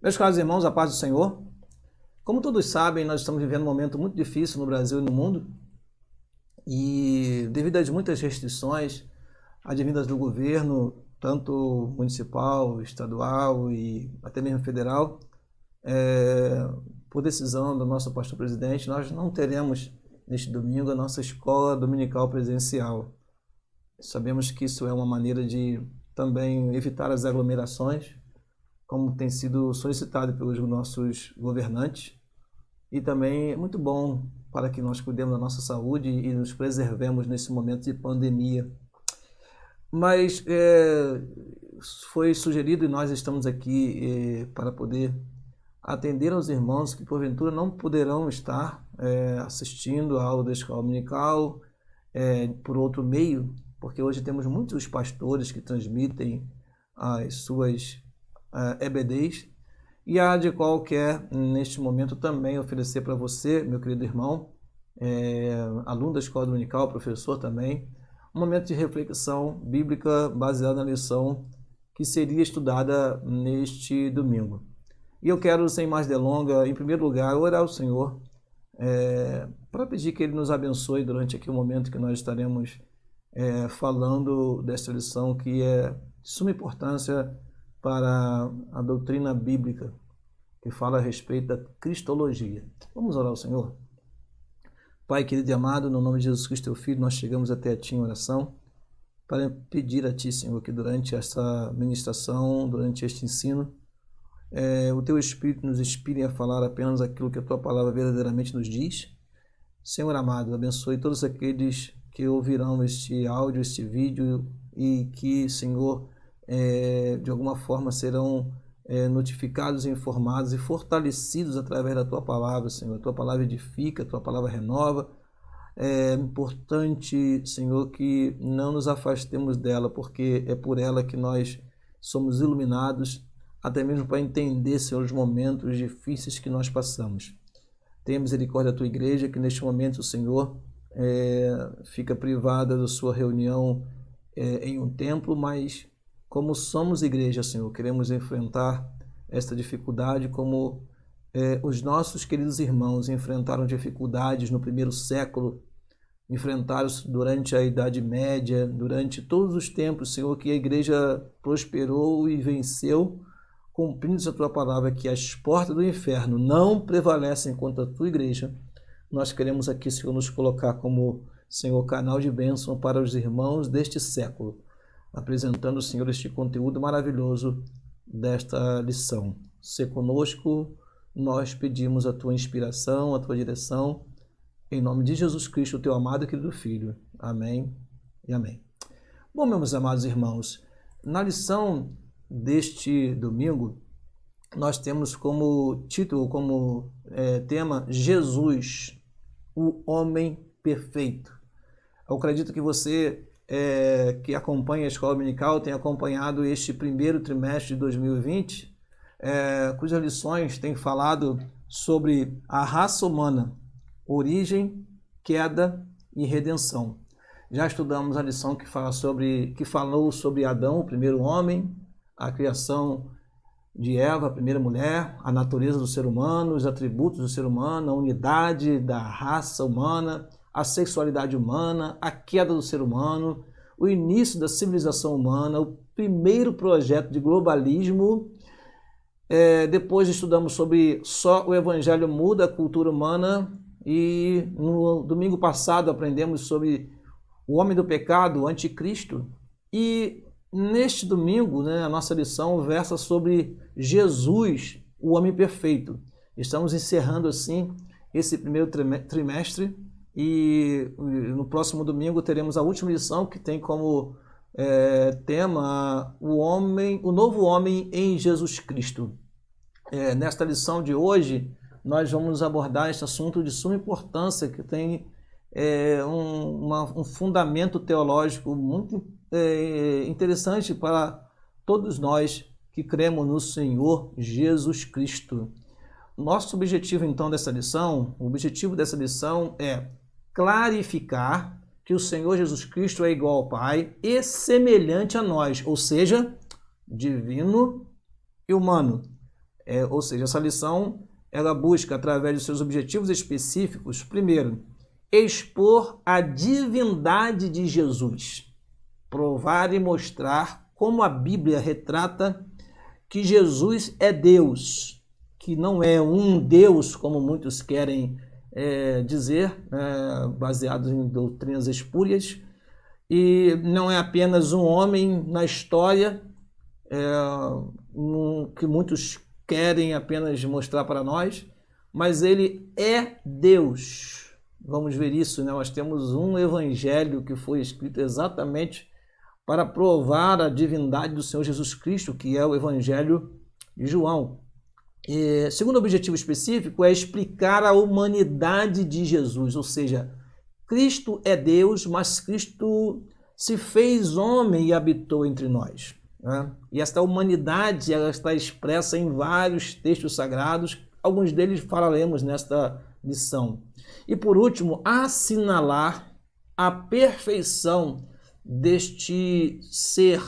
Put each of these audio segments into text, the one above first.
Meus caros irmãos, a paz do Senhor. Como todos sabem, nós estamos vivendo um momento muito difícil no Brasil e no mundo. E devido às muitas restrições advindas do governo, tanto municipal, estadual e até mesmo federal, por decisão do nosso pastor presidente, nós não teremos neste domingo a nossa escola dominical presencial. Sabemos que isso é uma maneira de também evitar as aglomerações, como tem sido solicitado pelos nossos governantes, e também é muito bom para que nós cuidemos da nossa saúde e nos preservemos nesse momento de pandemia. Mas foi sugerido e nós estamos aqui para poder atender aos irmãos que porventura não poderão estar assistindo a aula da escola dominical por outro meio, porque hoje temos muitos pastores que transmitem as suas EBDs, e a ADECOL quer neste momento também oferecer para você, meu querido irmão, aluno da escola dominical, professor também, um momento de reflexão bíblica baseada na lição que seria estudada neste domingo. E eu quero, sem mais delonga, em primeiro lugar, orar ao Senhor para pedir que Ele nos abençoe durante aqui o momento que nós estaremos falando desta lição que é de suma importância para a doutrina bíblica, que fala a respeito da cristologia. Vamos orar ao Senhor? Pai querido e amado, no nome de Jesus Cristo, teu Filho, nós chegamos até a Ti em oração para pedir a Ti, Senhor, que durante esta ministração, durante este ensino, o Teu Espírito nos inspire a falar apenas aquilo que a Tua Palavra verdadeiramente nos diz. Senhor amado, abençoe todos aqueles que ouvirão este áudio, este vídeo e que, Senhor, de alguma forma serão notificados, informados e fortalecidos através da Tua Palavra, Senhor. A Tua Palavra edifica, a Tua Palavra renova. É importante, Senhor, que não nos afastemos dela, porque é por ela que nós somos iluminados, até mesmo para entender, Senhor, os momentos difíceis que nós passamos. Tenha misericórdia da Tua igreja, que neste momento, Senhor, fica privada da sua reunião em um templo, mas como somos igreja, Senhor, queremos enfrentar esta dificuldade como os nossos queridos irmãos enfrentaram dificuldades no primeiro século, enfrentaram durante a Idade Média, durante todos os tempos, Senhor, que a igreja prosperou e venceu, cumprindo a Tua palavra, que as portas do inferno não prevalecem contra a Tua igreja. Nós queremos aqui, Senhor, nos colocar como, Senhor, canal de bênção para os irmãos deste século, apresentando, Senhor, este conteúdo maravilhoso desta lição. Se conosco, nós pedimos a Tua inspiração, a Tua direção, em nome de Jesus Cristo, Teu amado e querido Filho. Amém e amém. Bom, meus amados irmãos, na lição deste domingo, nós temos como título, como tema, Jesus, o homem perfeito. Eu acredito que você que acompanha a escola dominical tem acompanhado este primeiro trimestre de 2020, cujas lições têm falado sobre a raça humana, origem, queda e redenção. Já estudamos a lição que falou sobre Adão, o primeiro homem, a criação de Eva, a primeira mulher, a natureza do ser humano, os atributos do ser humano, a unidade da raça humana, a sexualidade humana, a queda do ser humano, o início da civilização humana, o primeiro projeto de globalismo. Depois estudamos sobre só o evangelho muda a cultura humana, e no domingo passado aprendemos sobre o homem do pecado, o anticristo, e neste domingo, a nossa lição versa sobre Jesus, o homem perfeito. Estamos encerrando assim esse primeiro trimestre, e no próximo domingo teremos a última lição, que tem como tema o novo homem em Jesus Cristo. Nesta lição de hoje, nós vamos abordar este assunto de suma importância, que tem um fundamento teológico muito interessante para todos nós que cremos no Senhor Jesus Cristo. Nosso objetivo, então, o objetivo dessa lição é clarificar que o Senhor Jesus Cristo é igual ao Pai e semelhante a nós, ou seja, divino e humano. Ou seja, essa lição ela busca, através de seus objetivos específicos, primeiro, expor a divindade de Jesus, provar e mostrar como a Bíblia retrata que Jesus é Deus, que não é um Deus, como muitos querem dizer, baseados em doutrinas espúrias, e não é apenas um homem na história, que muitos querem apenas mostrar para nós, mas ele é Deus. Vamos ver isso, né? Nós temos um evangelho que foi escrito exatamente para provar a divindade do Senhor Jesus Cristo, que é o evangelho de João. E, segundo objetivo específico, é explicar a humanidade de Jesus, ou seja, Cristo é Deus, mas Cristo se fez homem e habitou entre nós. E esta humanidade ela está expressa em vários textos sagrados, alguns deles falaremos nesta lição. E por último, assinalar a perfeição deste ser,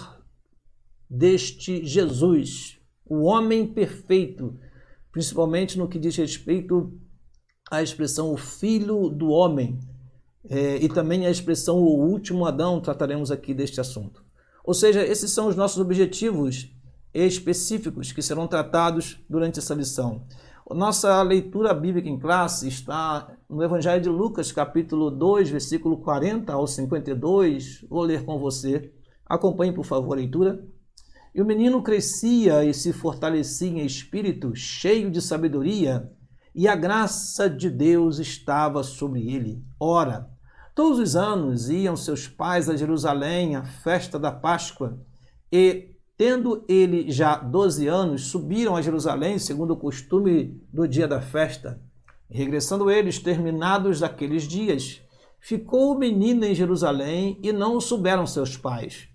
deste Jesus, o homem perfeito, principalmente no que diz respeito à expressão o Filho do Homem, e também a expressão o último Adão, trataremos aqui deste assunto. Ou seja, esses são os nossos objetivos específicos que serão tratados durante essa lição. Nossa leitura bíblica em classe está no Evangelho de Lucas, capítulo 2, versículo 40 ao 52. Vou ler com você. Acompanhe, por favor, a leitura. E o menino crescia e se fortalecia em espírito, cheio de sabedoria, e a graça de Deus estava sobre ele. Ora, todos os anos iam seus pais a Jerusalém, à festa da Páscoa, e, tendo ele já 12 anos, subiram a Jerusalém, segundo o costume do dia da festa. E, regressando eles, terminados aqueles dias, ficou o menino em Jerusalém e não o souberam seus pais.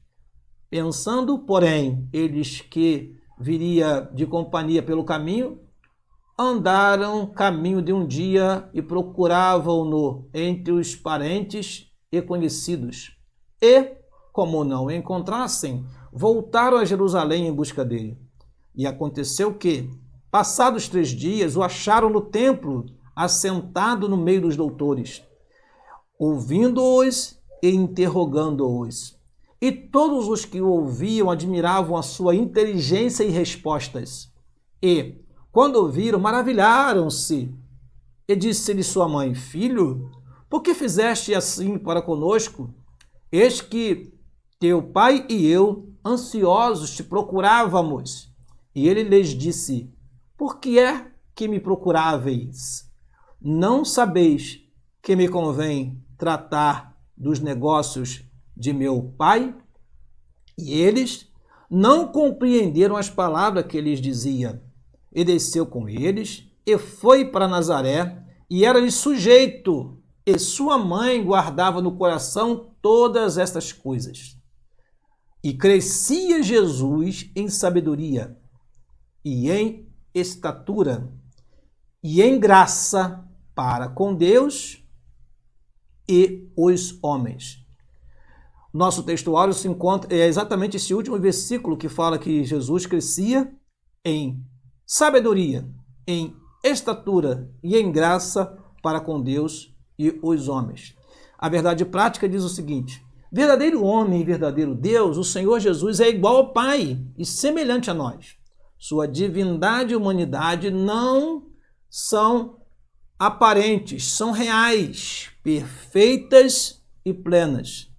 Pensando, porém, eles que viria de companhia pelo caminho, andaram caminho de um dia e procuravam-no entre os parentes e conhecidos. E, como não o encontrassem, voltaram a Jerusalém em busca dele. E aconteceu que, passados 3 dias, o acharam no templo, assentado no meio dos doutores, ouvindo-os e interrogando-os. E todos os que o ouviam admiravam a sua inteligência e respostas. E, quando ouviram, maravilharam-se. E disse-lhe sua mãe: Filho, por que fizeste assim para conosco? Eis que teu pai e eu, ansiosos, te procurávamos. E ele lhes disse: Por que é que me procuráveis? Não sabeis que me convém tratar dos negócios de meu pai? E eles não compreenderam as palavras que lhes dizia. E desceu com eles, e foi para Nazaré, e era-lhe sujeito, e sua mãe guardava no coração todas estas coisas. E crescia Jesus em sabedoria, e em estatura, e em graça para com Deus e os homens. Nosso textuário se encontra, é exatamente esse último versículo que fala que Jesus crescia em sabedoria, em estatura e em graça para com Deus e os homens. A verdade prática diz o seguinte: verdadeiro homem e verdadeiro Deus, o Senhor Jesus é igual ao Pai e semelhante a nós. Sua divindade e humanidade não são aparentes, são reais, perfeitas e plenas.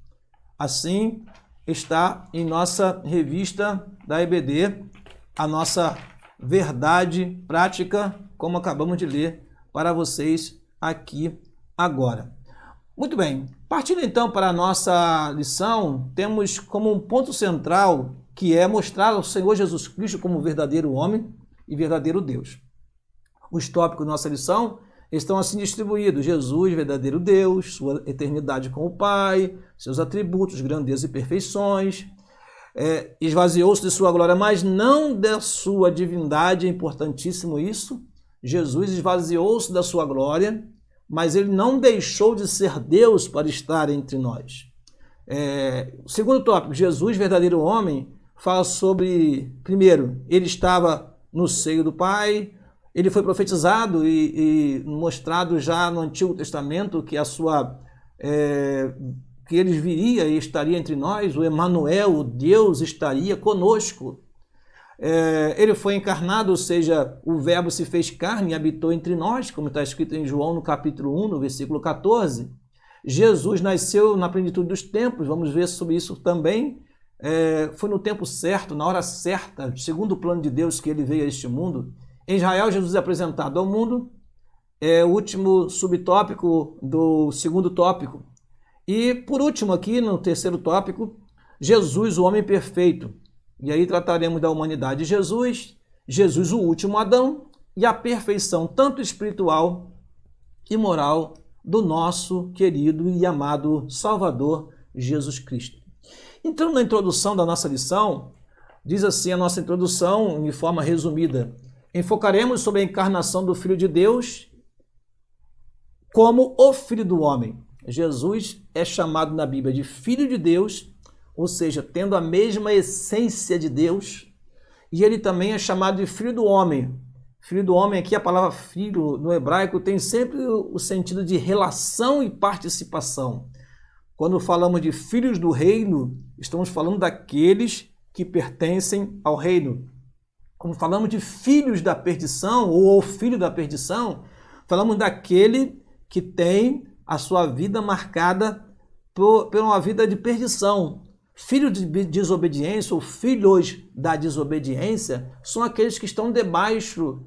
Assim está em nossa revista da EBD, a nossa verdade prática, como acabamos de ler para vocês aqui agora. Muito bem, partindo então para a nossa lição, temos como um ponto central que é mostrar o Senhor Jesus Cristo como verdadeiro homem e verdadeiro Deus. Os tópicos da nossa lição estão assim distribuídos: Jesus, verdadeiro Deus, sua eternidade com o Pai, seus atributos, grandeza e perfeições, esvaziou-se de sua glória, mas não da sua divindade, é importantíssimo isso. Jesus esvaziou-se da sua glória, mas ele não deixou de ser Deus para estar entre nós. O segundo tópico, Jesus, verdadeiro homem, fala sobre, primeiro, ele estava no seio do Pai. Ele foi profetizado e mostrado já no Antigo Testamento que que ele viria e estaria entre nós, o Emanuel, o Deus, estaria conosco. Ele foi encarnado, ou seja, o Verbo se fez carne e habitou entre nós, como está escrito em João no capítulo 1, no versículo 14. Jesus nasceu na plenitude dos tempos, vamos ver sobre isso também. Foi no tempo certo, na hora certa, segundo o plano de Deus que ele veio a este mundo. Em Israel, Jesus é apresentado ao mundo, o último subtópico do segundo tópico. E por último aqui, no terceiro tópico, Jesus, o homem perfeito. E aí trataremos da humanidade de Jesus, Jesus, o último Adão, e a perfeição tanto espiritual e moral do nosso querido e amado Salvador Jesus Cristo. Então, na introdução da nossa lição, diz assim a nossa introdução, de forma resumida: enfocaremos sobre a encarnação do Filho de Deus como o Filho do Homem. Jesus é chamado na Bíblia de Filho de Deus, ou seja, tendo a mesma essência de Deus, e ele também é chamado de Filho do Homem. Filho do Homem, aqui a palavra filho no hebraico tem sempre o sentido de relação e participação. Quando falamos de filhos do reino, estamos falando daqueles que pertencem ao reino. Quando falamos de filhos da perdição, ou o filho da perdição, falamos daquele que tem a sua vida marcada por uma vida de perdição. Filhos de desobediência ou filhos da desobediência são aqueles que estão debaixo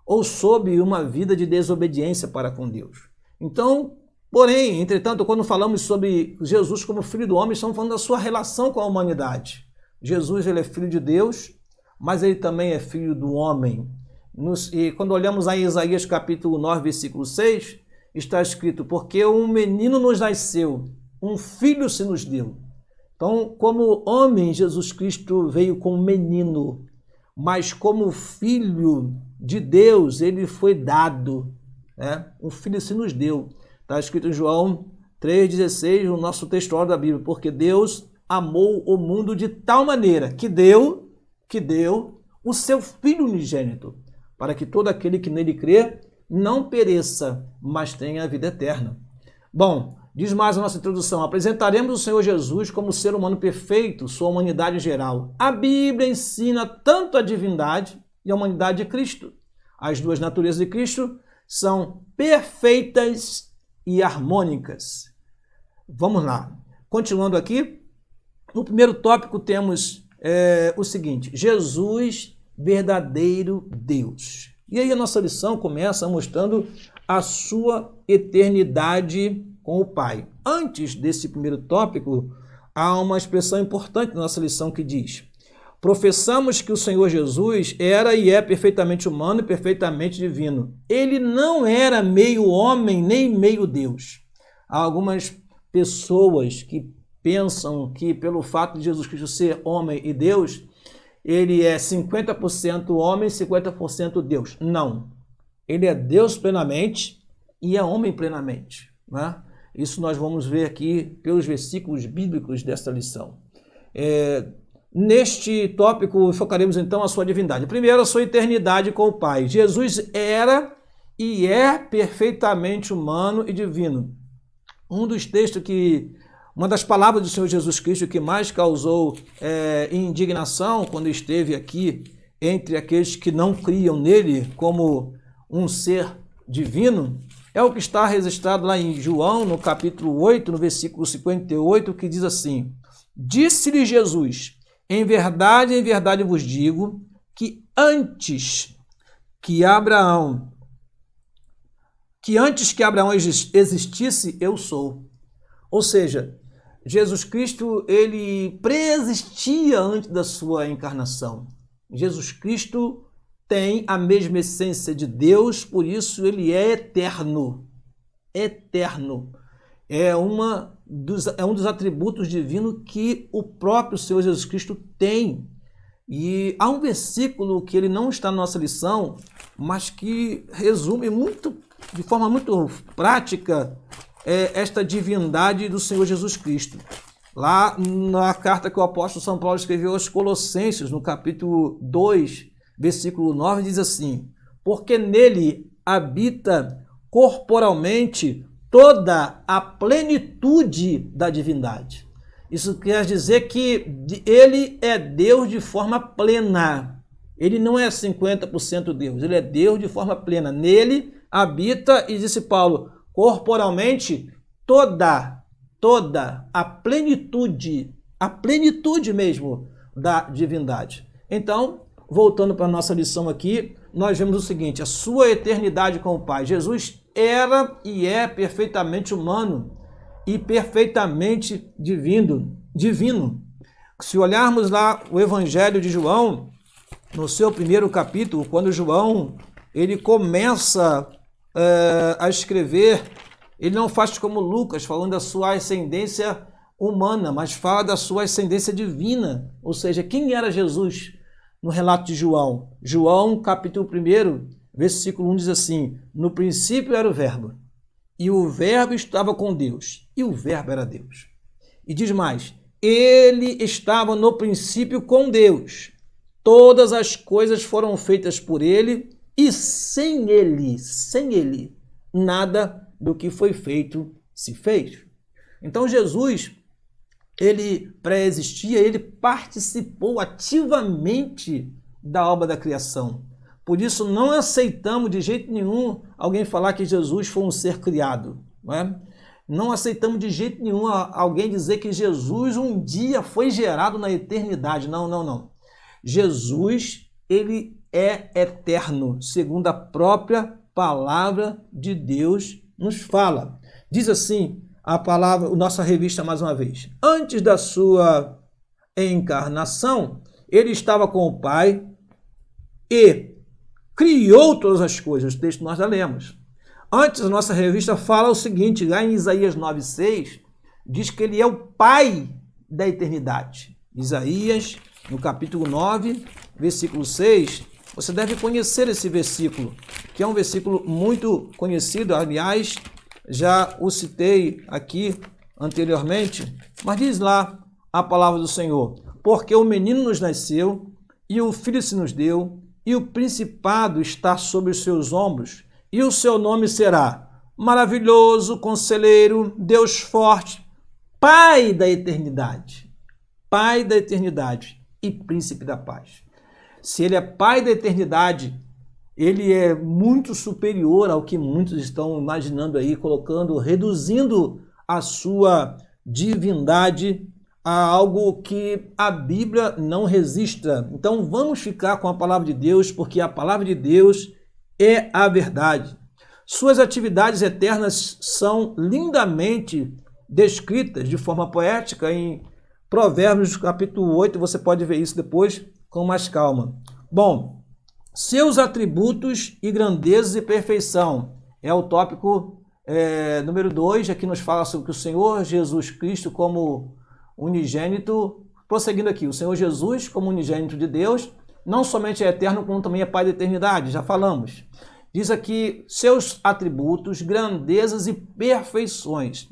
ou sob uma vida de desobediência para com Deus. Então, porém, entretanto, quando falamos sobre Jesus como Filho do Homem, estamos falando da sua relação com a humanidade. Jesus, ele é Filho de Deus, mas ele também é Filho do Homem. E quando olhamos aí Isaías capítulo 9, versículo 6, está escrito: porque um menino nos nasceu, um filho se nos deu. Então, como homem, Jesus Cristo veio como menino, mas como filho de Deus, ele foi dado. Um filho se nos deu. Está escrito em João 3,16, no nosso texto da Bíblia: porque Deus amou o mundo de tal maneira que deu o seu Filho unigênito, para que todo aquele que nele crê não pereça, mas tenha a vida eterna. Bom, diz mais a nossa introdução: apresentaremos o Senhor Jesus como ser humano perfeito, sua humanidade geral. A Bíblia ensina tanto a divindade e a humanidade de Cristo. As duas naturezas de Cristo são perfeitas e harmônicas. Vamos lá. Continuando aqui, no primeiro tópico temos o seguinte: Jesus, verdadeiro Deus. E aí a nossa lição começa mostrando a sua eternidade com o Pai. Antes desse primeiro tópico, há uma expressão importante na nossa lição que diz: professamos que o Senhor Jesus era e é perfeitamente humano e perfeitamente divino. Ele não era meio homem nem meio Deus. Há algumas pessoas que pensam que pelo fato de Jesus Cristo ser homem e Deus, ele é 50% homem e 50% Deus. Não. Ele é Deus plenamente e é homem plenamente. Né? Isso nós vamos ver aqui pelos versículos bíblicos desta lição. Neste tópico, focaremos então a sua divindade. Primeiro, a sua eternidade com o Pai. Jesus era e é perfeitamente humano e divino. Uma das palavras do Senhor Jesus Cristo que mais causou indignação quando esteve aqui entre aqueles que não criam nele como um ser divino, é o que está registrado lá em João, no capítulo 8, no versículo 58, que diz assim: disse-lhe Jesus: em verdade vos digo que antes que Abraão existisse, eu sou. Ou seja, Jesus Cristo, ele preexistia antes da sua encarnação. Jesus Cristo tem a mesma essência de Deus, por isso ele é eterno. Eterno. É um dos atributos divinos que o próprio Senhor Jesus Cristo tem. E há um versículo que ele não está na nossa lição, mas que resume de forma muito prática esta divindade do Senhor Jesus Cristo. Lá na carta que o apóstolo São Paulo escreveu aos Colossenses, no capítulo 2, versículo 9 diz assim: porque nele habita corporalmente toda a plenitude da divindade. Isso quer dizer que ele é Deus de forma plena. Ele não é 50% Deus, ele é Deus de forma plena. Nele habita, e disse Paulo, corporalmente toda a plenitude mesmo da divindade. Então, voltando para a nossa lição aqui, nós vemos o seguinte: a sua eternidade com o Pai. Jesus era e é perfeitamente humano e perfeitamente divino. Se olharmos lá o Evangelho de João, no seu primeiro capítulo, quando João ele começa a escrever, ele não faz como Lucas, falando da sua ascendência humana, mas fala da sua ascendência divina. Ou seja, quem era Jesus no relato de João? João, capítulo 1, versículo 1 diz assim: no princípio era o Verbo, e o Verbo estava com Deus, e o Verbo era Deus. E diz mais: ele estava no princípio com Deus. Todas as coisas foram feitas por ele, e sem ele, nada do que foi feito se fez. Então Jesus, ele pré-existia, ele participou ativamente da obra da criação. Por isso não aceitamos de jeito nenhum alguém falar que Jesus foi um ser criado. Não aceitamos de jeito nenhum alguém dizer que Jesus um dia foi gerado na eternidade. Não. Jesus, ele é eterno, segundo a própria palavra de Deus nos fala. Diz assim a palavra, a nossa revista mais uma vez: antes da sua encarnação, ele estava com o Pai e criou todas as coisas. O texto nós já lemos. Antes, a nossa revista fala o seguinte, lá em Isaías 9,6, diz que ele é o Pai da eternidade. Isaías, no capítulo 9, versículo 6, você deve conhecer esse versículo, que é um versículo muito conhecido, aliás, já o citei aqui anteriormente, mas diz lá a palavra do Senhor: porque o menino nos nasceu, e o filho se nos deu, e o principado está sobre os seus ombros, e o seu nome será Maravilhoso, Conselheiro, Deus Forte, Pai da eternidade e Príncipe da paz. Se ele é Pai da eternidade, ele é muito superior ao que muitos estão imaginando aí, reduzindo a sua divindade a algo que a Bíblia não registra. Então vamos ficar com a palavra de Deus, porque a palavra de Deus é a verdade. Suas atividades eternas são lindamente descritas de forma poética em Provérbios capítulo 8, você pode ver isso depois com mais calma. Bom, seus atributos e grandezas e perfeição é o tópico número 2, aqui nos fala sobre o Senhor Jesus Cristo como unigênito. Prosseguindo aqui, o Senhor Jesus como unigênito de Deus, não somente é eterno, como também é Pai da eternidade, já falamos. Diz aqui seus atributos, grandezas e perfeições.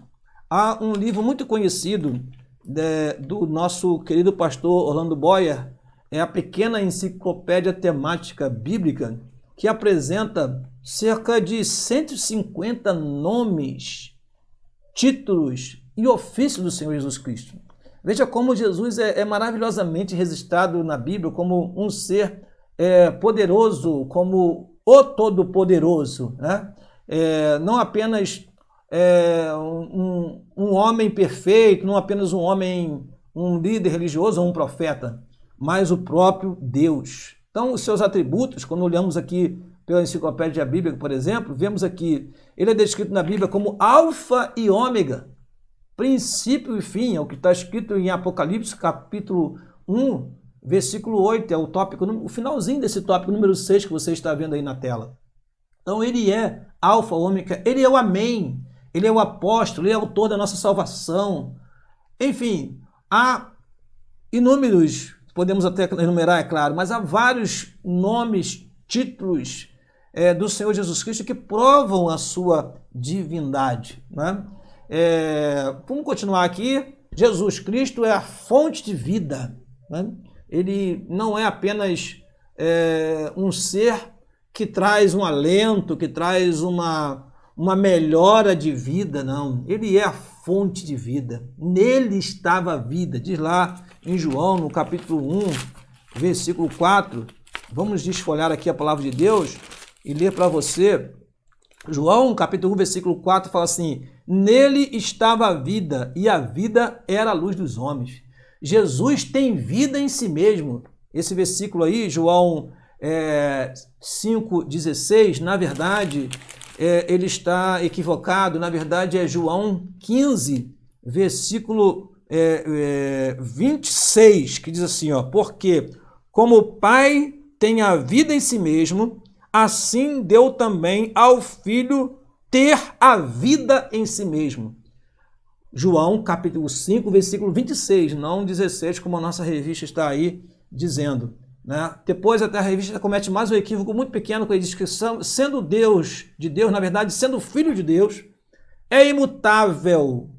Há um livro muito conhecido do nosso querido pastor Orlando Boyer, é a Pequena Enciclopédia Temática Bíblica, que apresenta cerca de 150 nomes, títulos e ofícios do Senhor Jesus Cristo. Veja como Jesus é maravilhosamente registrado na Bíblia como um ser poderoso, como o Todo-Poderoso, né? Não apenas um homem perfeito, não apenas um homem, um líder religioso ou um profeta, mas o próprio Deus. Então, os seus atributos, quando olhamos aqui pela Enciclopédia Bíblica, por exemplo, vemos aqui, ele é descrito na Bíblia como Alfa e Ômega, princípio e fim, é o que está escrito em Apocalipse, capítulo 1, versículo 8, é o tópico, o finalzinho desse tópico número 6 que você está vendo aí na tela. Então, ele é Alfa, Ômega, ele é o Amém, ele é o apóstolo, ele é o autor da nossa salvação. Enfim, há inúmeros, podemos até enumerar, é claro, mas há vários nomes, títulos do Senhor Jesus Cristo que provam a sua divindade, né? Vamos continuar aqui. Jesus Cristo é a fonte de vida, né? Ele não é apenas um ser que traz um alento, que traz uma melhora de vida, não. Ele é a fonte de vida. Nele estava a vida. Diz lá em João, no capítulo 1, versículo 4. Vamos desfolhar aqui a palavra de Deus e ler para você. João, capítulo 1, versículo 4, fala assim: nele estava a vida, e a vida era a luz dos homens. Jesus tem vida em si mesmo. Esse versículo aí, João 5,16, na verdade, ele está equivocado. Na verdade, é João 15, versículo 26, que diz assim, ó: porque como o Pai tem a vida em si mesmo, assim deu também ao Filho ter a vida em si mesmo. João, capítulo 5, versículo 26, não 16, como a nossa revista está aí dizendo, né? Depois até a revista comete mais um equívoco muito pequeno, que ele diz que sendo Deus de Deus, na verdade, sendo Filho de Deus, é imutável.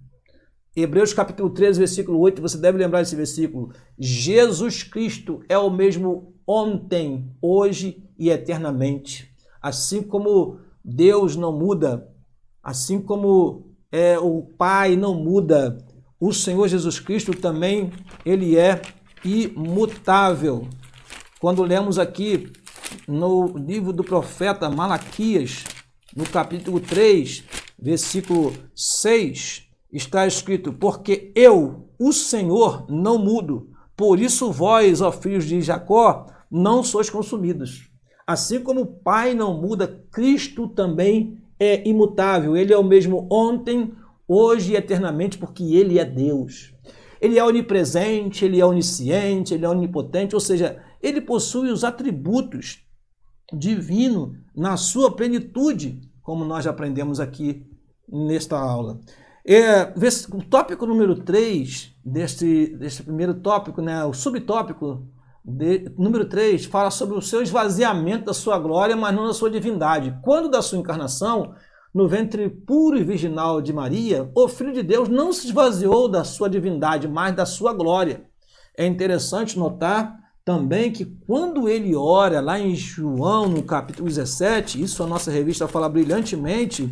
Hebreus capítulo 13, versículo 8, você deve lembrar desse versículo. Jesus Cristo é o mesmo ontem, hoje e eternamente. Assim como Deus não muda, assim como o Pai não muda, o Senhor Jesus Cristo também, ele é imutável. Quando lemos aqui no livro do profeta Malaquias, no capítulo 3, versículo 6, está escrito: porque eu, o Senhor, não mudo, por isso vós, ó filhos de Jacó, não sois consumidos. Assim como o Pai não muda, Cristo também é imutável. Ele é o mesmo ontem, hoje e eternamente, porque ele é Deus. Ele é onipresente, ele é onisciente, ele é onipotente, ou seja, ele possui os atributos divinos na sua plenitude, como nós já aprendemos aqui nesta aula. O tópico número 3 deste primeiro tópico, né, o subtópico número 3, fala sobre o seu esvaziamento da sua glória, mas não da sua divindade. Quando da sua encarnação, no ventre puro e virginal de Maria, o Filho de Deus não se esvaziou da sua divindade, mas da sua glória. É interessante notar também que quando ele ora lá em João, no capítulo 17, isso a nossa revista fala brilhantemente,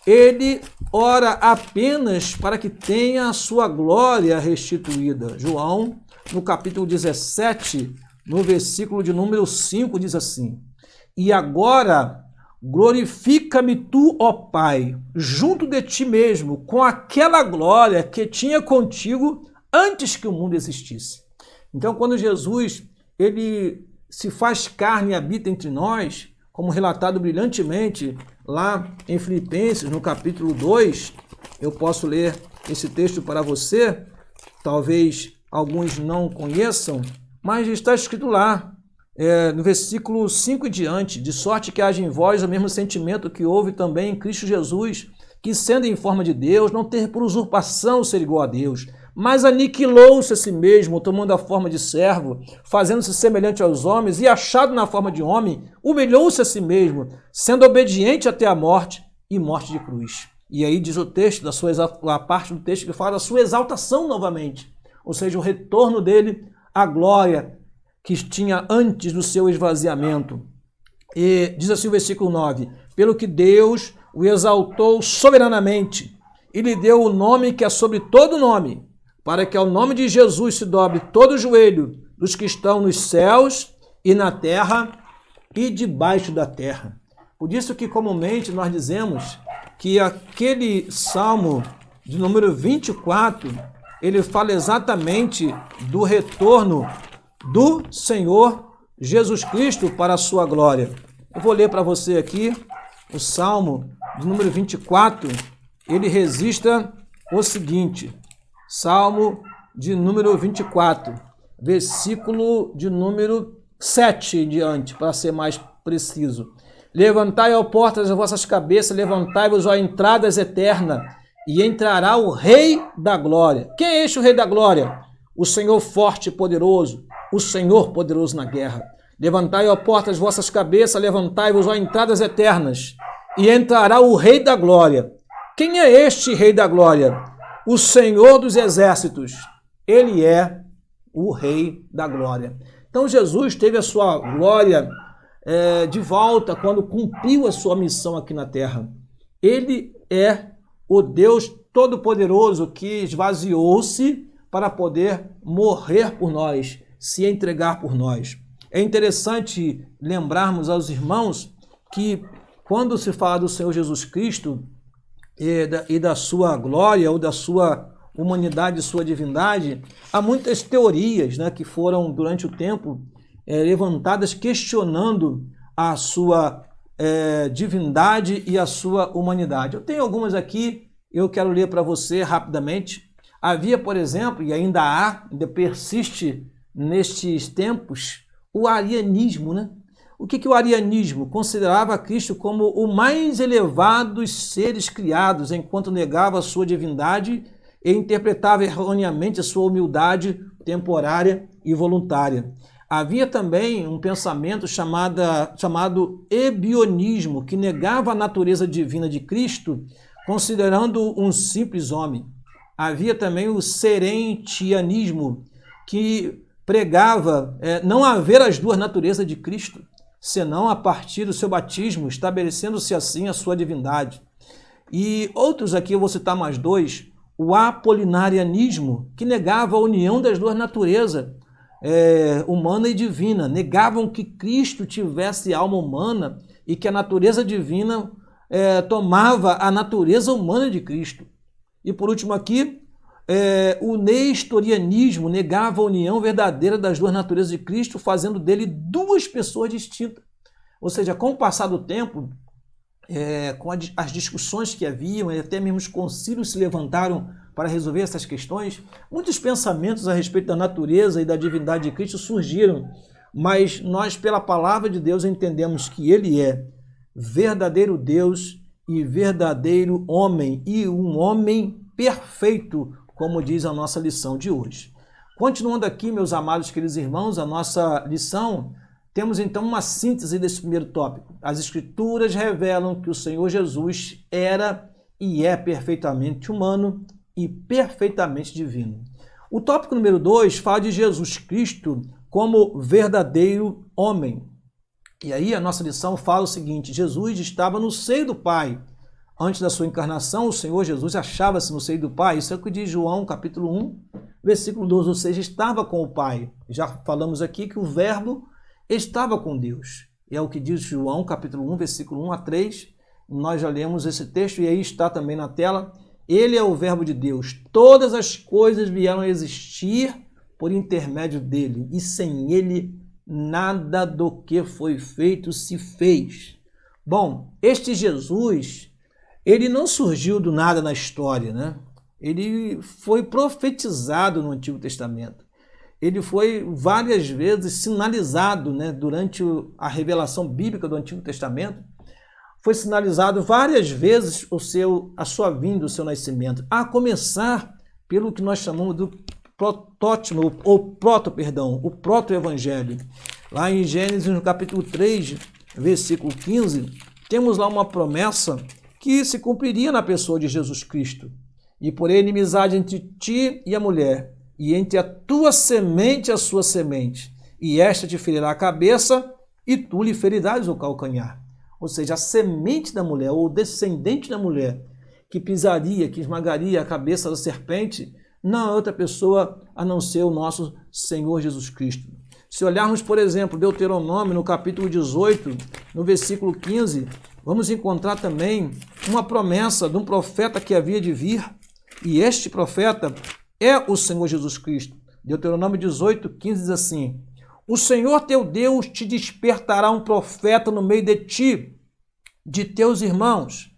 ele ora apenas para que tenha a sua glória restituída. João, no capítulo 17, no versículo de número 5, diz assim: e agora glorifica-me tu, ó Pai, junto de ti mesmo, com aquela glória que tinha contigo antes que o mundo existisse. Então, quando Jesus ele se faz carne e habita entre nós, como relatado brilhantemente lá em Filipenses, no capítulo 2, eu posso ler esse texto para você, talvez alguns não conheçam, mas está escrito lá, no versículo 5 e diante: de sorte que haja em vós o mesmo sentimento que houve também em Cristo Jesus, que sendo em forma de Deus, não teve por usurpação ser igual a Deus, mas aniquilou-se a si mesmo, tomando a forma de servo, fazendo-se semelhante aos homens, e achado na forma de homem, humilhou-se a si mesmo, sendo obediente até a morte, e morte de cruz. E aí diz o texto, a parte do texto que fala da sua exaltação novamente, ou seja, o retorno dele à glória que tinha antes do seu esvaziamento. E diz assim o versículo 9: pelo que Deus o exaltou soberanamente, e lhe deu o nome que é sobre todo nome, para que ao nome de Jesus se dobre todo o joelho dos que estão nos céus e na terra e debaixo da terra. Por isso que comumente nós dizemos que aquele Salmo de número 24, ele fala exatamente do retorno do Senhor Jesus Cristo para a sua glória. Eu vou ler para você aqui o Salmo de número 24, ele registra o seguinte: Salmo de número 24, versículo de número 7 em diante, para ser mais preciso. Levantai, ó portas, as vossas cabeças, levantai-vos, ó entradas eternas, e entrará o Rei da Glória. Quem é este o Rei da Glória? O Senhor forte e poderoso, o Senhor poderoso na guerra. Levantai, ó portas, as vossas cabeças, levantai-vos, ó entradas eternas, e entrará o Rei da Glória. Quem é este Rei da Glória? O Senhor dos exércitos. Ele é o Rei da Glória. Então Jesus teve a sua glória de volta quando cumpriu a sua missão aqui na terra. Ele é o Deus Todo-Poderoso que esvaziou-se para poder morrer por nós, se entregar por nós. É interessante lembrarmos aos irmãos que quando se fala do Senhor Jesus Cristo e da sua glória ou da sua humanidade, sua divindade, há muitas teorias, né, que foram durante o tempo levantadas questionando a sua divindade e a sua humanidade. Eu tenho algumas aqui, eu quero ler para você rapidamente. Havia, por exemplo, e ainda persiste nestes tempos, o arianismo, né? O que o arianismo? Considerava Cristo como o mais elevado dos seres criados, enquanto negava a sua divindade e interpretava erroneamente a sua humildade temporária e voluntária. Havia também um pensamento chamado ebionismo, que negava a natureza divina de Cristo, considerando um simples homem. Havia também o serentianismo, que pregava não haver as duas naturezas de Cristo, senão a partir do seu batismo, estabelecendo-se assim a sua divindade. E outros aqui, eu vou citar mais dois, o apolinarianismo, que negava a união das duas naturezas, humana e divina. Negavam que Cristo tivesse alma humana e que a natureza divina tomava a natureza humana de Cristo. E por último aqui, o nestorianismo negava a união verdadeira das duas naturezas de Cristo, fazendo dele duas pessoas distintas. Ou seja, com o passar do tempo, com as discussões que haviam, e até mesmo os concílios se levantaram para resolver essas questões, muitos pensamentos a respeito da natureza e da divindade de Cristo surgiram, mas nós, pela palavra de Deus, entendemos que ele é verdadeiro Deus e verdadeiro homem, e um homem perfeito, como diz a nossa lição de hoje. Continuando aqui, meus amados queridos irmãos, a nossa lição, temos então uma síntese desse primeiro tópico. As Escrituras revelam que o Senhor Jesus era e é perfeitamente humano e perfeitamente divino. O tópico número 2 fala de Jesus Cristo como verdadeiro homem. E aí a nossa lição fala o seguinte: Jesus estava no seio do Pai. Antes da sua encarnação, o Senhor Jesus achava-se no seio do Pai. Isso é o que diz João, capítulo 1, versículo 12, ou seja, estava com o Pai. Já falamos aqui que o Verbo estava com Deus. E é o que diz João, capítulo 1, versículo 1 a 3. Nós já lemos esse texto e aí está também na tela. Ele é o Verbo de Deus. Todas as coisas vieram a existir por intermédio dele. E sem ele, nada do que foi feito se fez. Bom, este Jesus, ele não surgiu do nada na história, né? Ele foi profetizado no Antigo Testamento. Ele foi várias vezes sinalizado, né, durante a revelação bíblica do Antigo Testamento. Foi sinalizado várias vezes a sua vinda, o seu nascimento. A começar pelo que nós chamamos do o proto-evangelho. Lá em Gênesis, no capítulo 3, versículo 15, temos lá uma promessa que se cumpriria na pessoa de Jesus Cristo. E porém, inimizade entre ti e a mulher, e entre a tua semente e a sua semente, e esta te ferirá a cabeça, e tu lhe ferirás o calcanhar. Ou seja, a semente da mulher, ou o descendente da mulher, que pisaria, que esmagaria a cabeça da serpente, não é outra pessoa a não ser o nosso Senhor Jesus Cristo. Se olharmos, por exemplo, Deuteronômio, no capítulo 18, no versículo 15, vamos encontrar também uma promessa de um profeta que havia de vir, e este profeta é o Senhor Jesus Cristo. Deuteronômio 18, 15 diz assim: o Senhor teu Deus te despertará um profeta no meio de ti, de teus irmãos,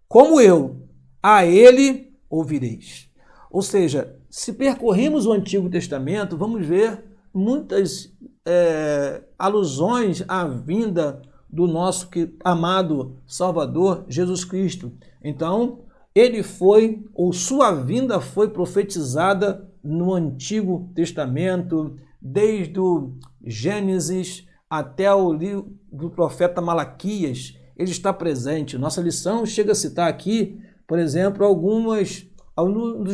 como eu, a ele ouvireis. Ou seja, se percorrermos o Antigo Testamento, vamos ver muitas alusões à vinda do nosso amado Salvador Jesus Cristo. Então, ele foi, ou sua vinda foi profetizada no Antigo Testamento, desde o Gênesis até o livro do profeta Malaquias. Ele está presente. Nossa lição chega a citar aqui, por exemplo, alguns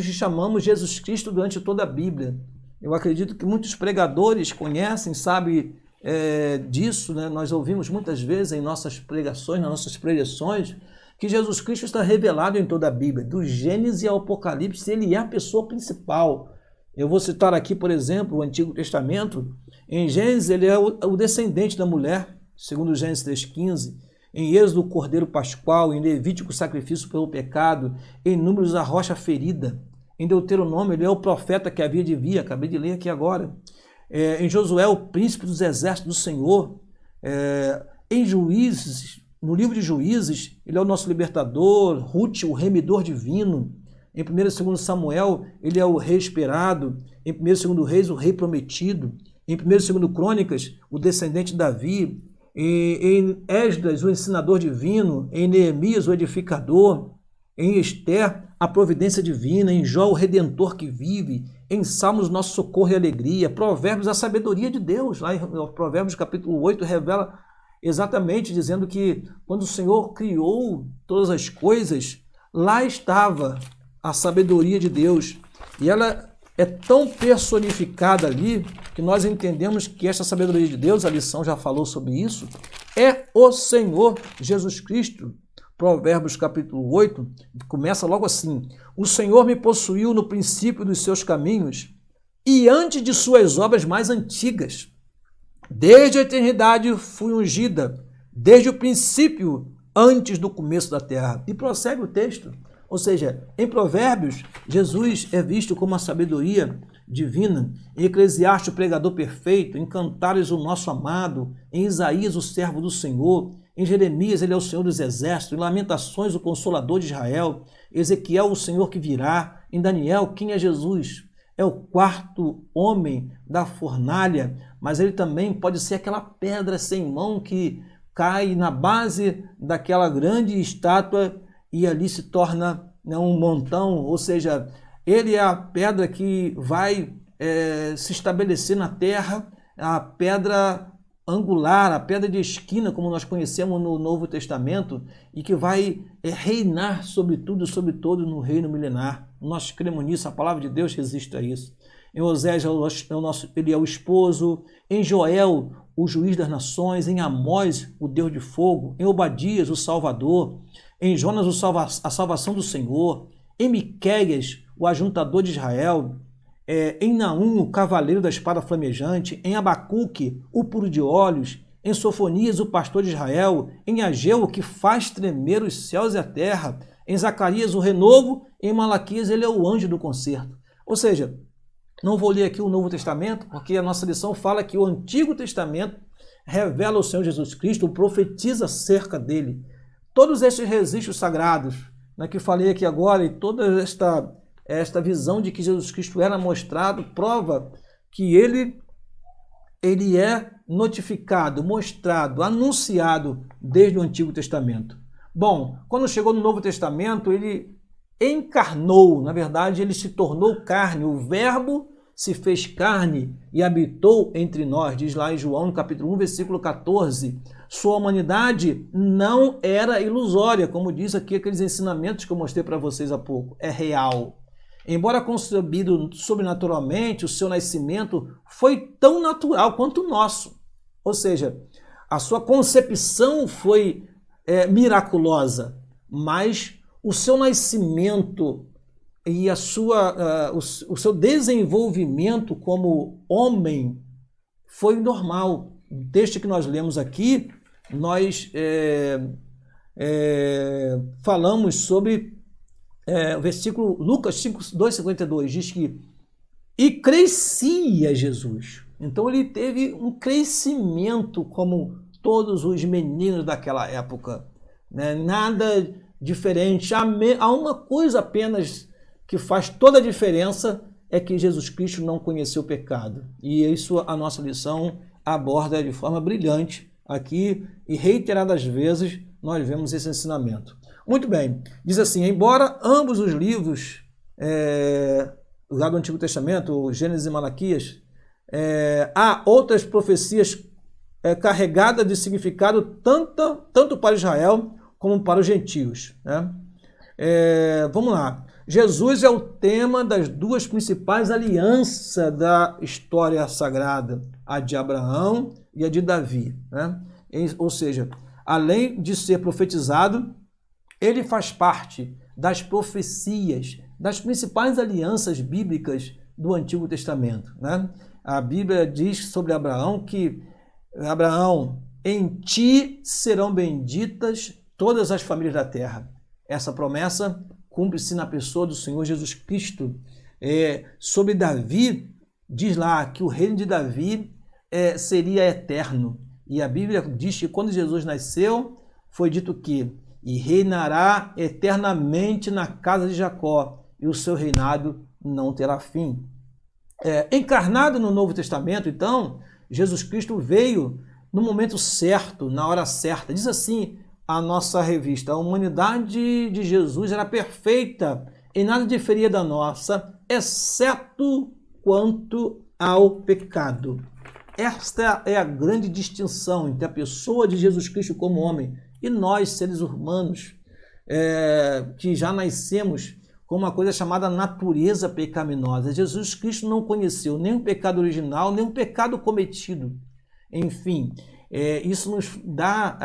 que chamamos Jesus Cristo durante toda a Bíblia. Eu acredito que muitos pregadores conhecem, sabem disso, né? Nós ouvimos muitas vezes em nossas pregações, nas nossas preleções, que Jesus Cristo está revelado em toda a Bíblia, do Gênesis ao Apocalipse, ele é a pessoa principal. Eu vou citar aqui, por exemplo, o Antigo Testamento. Em Gênesis, ele é o descendente da mulher, segundo Gênesis 3,15. Em Êxodo, o Cordeiro Pascual. Em Levítico, o sacrifício pelo pecado. Em Números, a rocha ferida. Em Deuteronômio, ele é o profeta que havia de vir, acabei de ler aqui agora. Em Josué, o príncipe dos exércitos do Senhor. Em Juízes, no livro de Juízes, ele é o nosso libertador. Ruth, o remidor divino. Em 1 e 2 Samuel, ele é o rei esperado. Em 1 e 2 Reis, o rei prometido. Em 1 e 2 Crônicas, o descendente de Davi. Em Esdras, o ensinador divino. Em Neemias, o edificador. Em Esther, a providência divina. Em Jó, o redentor que vive. Em Salmos, nosso socorro e alegria. Provérbios, a sabedoria de Deus. Lá em Provérbios capítulo 8, revela exatamente dizendo que quando o Senhor criou todas as coisas, lá estava a sabedoria de Deus. E ela é tão personificada ali que nós entendemos que essa sabedoria de Deus, a lição já falou sobre isso, é o Senhor Jesus Cristo. Provérbios capítulo 8, começa logo assim: o Senhor me possuiu no princípio dos seus caminhos e antes de suas obras mais antigas. Desde a eternidade fui ungida, desde o princípio, antes do começo da terra. E prossegue o texto. Ou seja, em Provérbios, Jesus é visto como a sabedoria divina. Em Eclesiastes, o pregador perfeito. Em Cantares, o nosso amado. Em Isaías, o servo do Senhor. Em Jeremias, ele é o Senhor dos exércitos. Em Lamentações, o consolador de Israel. Ezequiel, o Senhor que virá. Em Daniel, quem é Jesus? É o quarto homem da fornalha, mas ele também pode ser aquela pedra sem mão que cai na base daquela grande estátua e ali se torna um montão, ou seja, ele é a pedra que vai se estabelecer na terra, a pedra angular, a pedra de esquina, como nós conhecemos no Novo Testamento, e que vai reinar sobre tudo e sobre todo no reino milenar. Nós cremos nisso, a palavra de Deus resiste a isso. Em Osés, ele é o esposo. Em Joel, o juiz das nações. Em Amós, o Deus de fogo. Em Obadias, o Salvador. Em Jonas, a salvação do Senhor. Em Miqueias, o ajuntador de Israel. Em Naum, o cavaleiro da espada flamejante. Em Abacuque, o puro de olhos. Em Sofonias, o pastor de Israel. Em Ageu, o que faz tremer os céus e a terra. Em Zacarias, o renovo. Em Malaquias, ele é o anjo do concerto. Ou seja, não vou ler aqui o Novo Testamento, porque a nossa lição fala que o Antigo Testamento revela o Senhor Jesus Cristo, profetiza acerca dele. Todos estes registros sagrados, né, que falei aqui agora, e toda esta visão de que Jesus Cristo era mostrado, prova que ele é notificado, mostrado, anunciado desde o Antigo Testamento. Bom, quando chegou no Novo Testamento, ele encarnou, na verdade, ele se tornou carne, o verbo se fez carne e habitou entre nós, diz lá em João, no capítulo 1, versículo 14. Sua humanidade não era ilusória, como diz aqui aqueles ensinamentos que eu mostrei para vocês há pouco, é real. Embora concebido sobrenaturalmente, o seu nascimento foi tão natural quanto o nosso. Ou seja, a sua concepção foi miraculosa, mas o seu nascimento e o seu desenvolvimento como homem foi normal. O texto que nós lemos aqui, nós falamos sobre o versículo Lucas 2,52, diz que e crescia Jesus. Então ele teve um crescimento como todos os meninos daquela época, né? Nada diferente. Há uma coisa apenas que faz toda a diferença, é que Jesus Cristo não conheceu o pecado. E isso a nossa lição aborda de forma brilhante aqui, e reiteradas vezes nós vemos esse ensinamento. Muito bem, diz assim, embora ambos os livros lá do Antigo Testamento, Gênesis e Malaquias, há outras profecias carregadas de significado tanto para Israel como para os gentios, né? Vamos lá. Jesus é o tema das duas principais alianças da história sagrada, a de Abraão e a de Davi, né? Ou seja, além de ser profetizado, ele faz parte das profecias, das principais alianças bíblicas do Antigo Testamento, né? A Bíblia diz sobre Abraão que Abraão, em ti serão benditas todas as famílias da terra. Essa promessa cumpre-se na pessoa do Senhor Jesus Cristo. Sobre Davi, diz lá que o reino de Davi seria eterno. E a Bíblia diz que quando Jesus nasceu, foi dito que e reinará eternamente na casa de Jacó, e o seu reinado não terá fim. Encarnado no Novo Testamento, então, Jesus Cristo veio no momento certo, na hora certa. Diz assim a nossa revista: a humanidade de Jesus era perfeita, em nada diferia da nossa, exceto quanto ao pecado. Esta é a grande distinção entre a pessoa de Jesus Cristo como homem e nós, seres humanos, que já nascemos com uma coisa chamada natureza pecaminosa. Jesus Cristo não conheceu nem o pecado original, nem o pecado cometido. Enfim, isso nos dá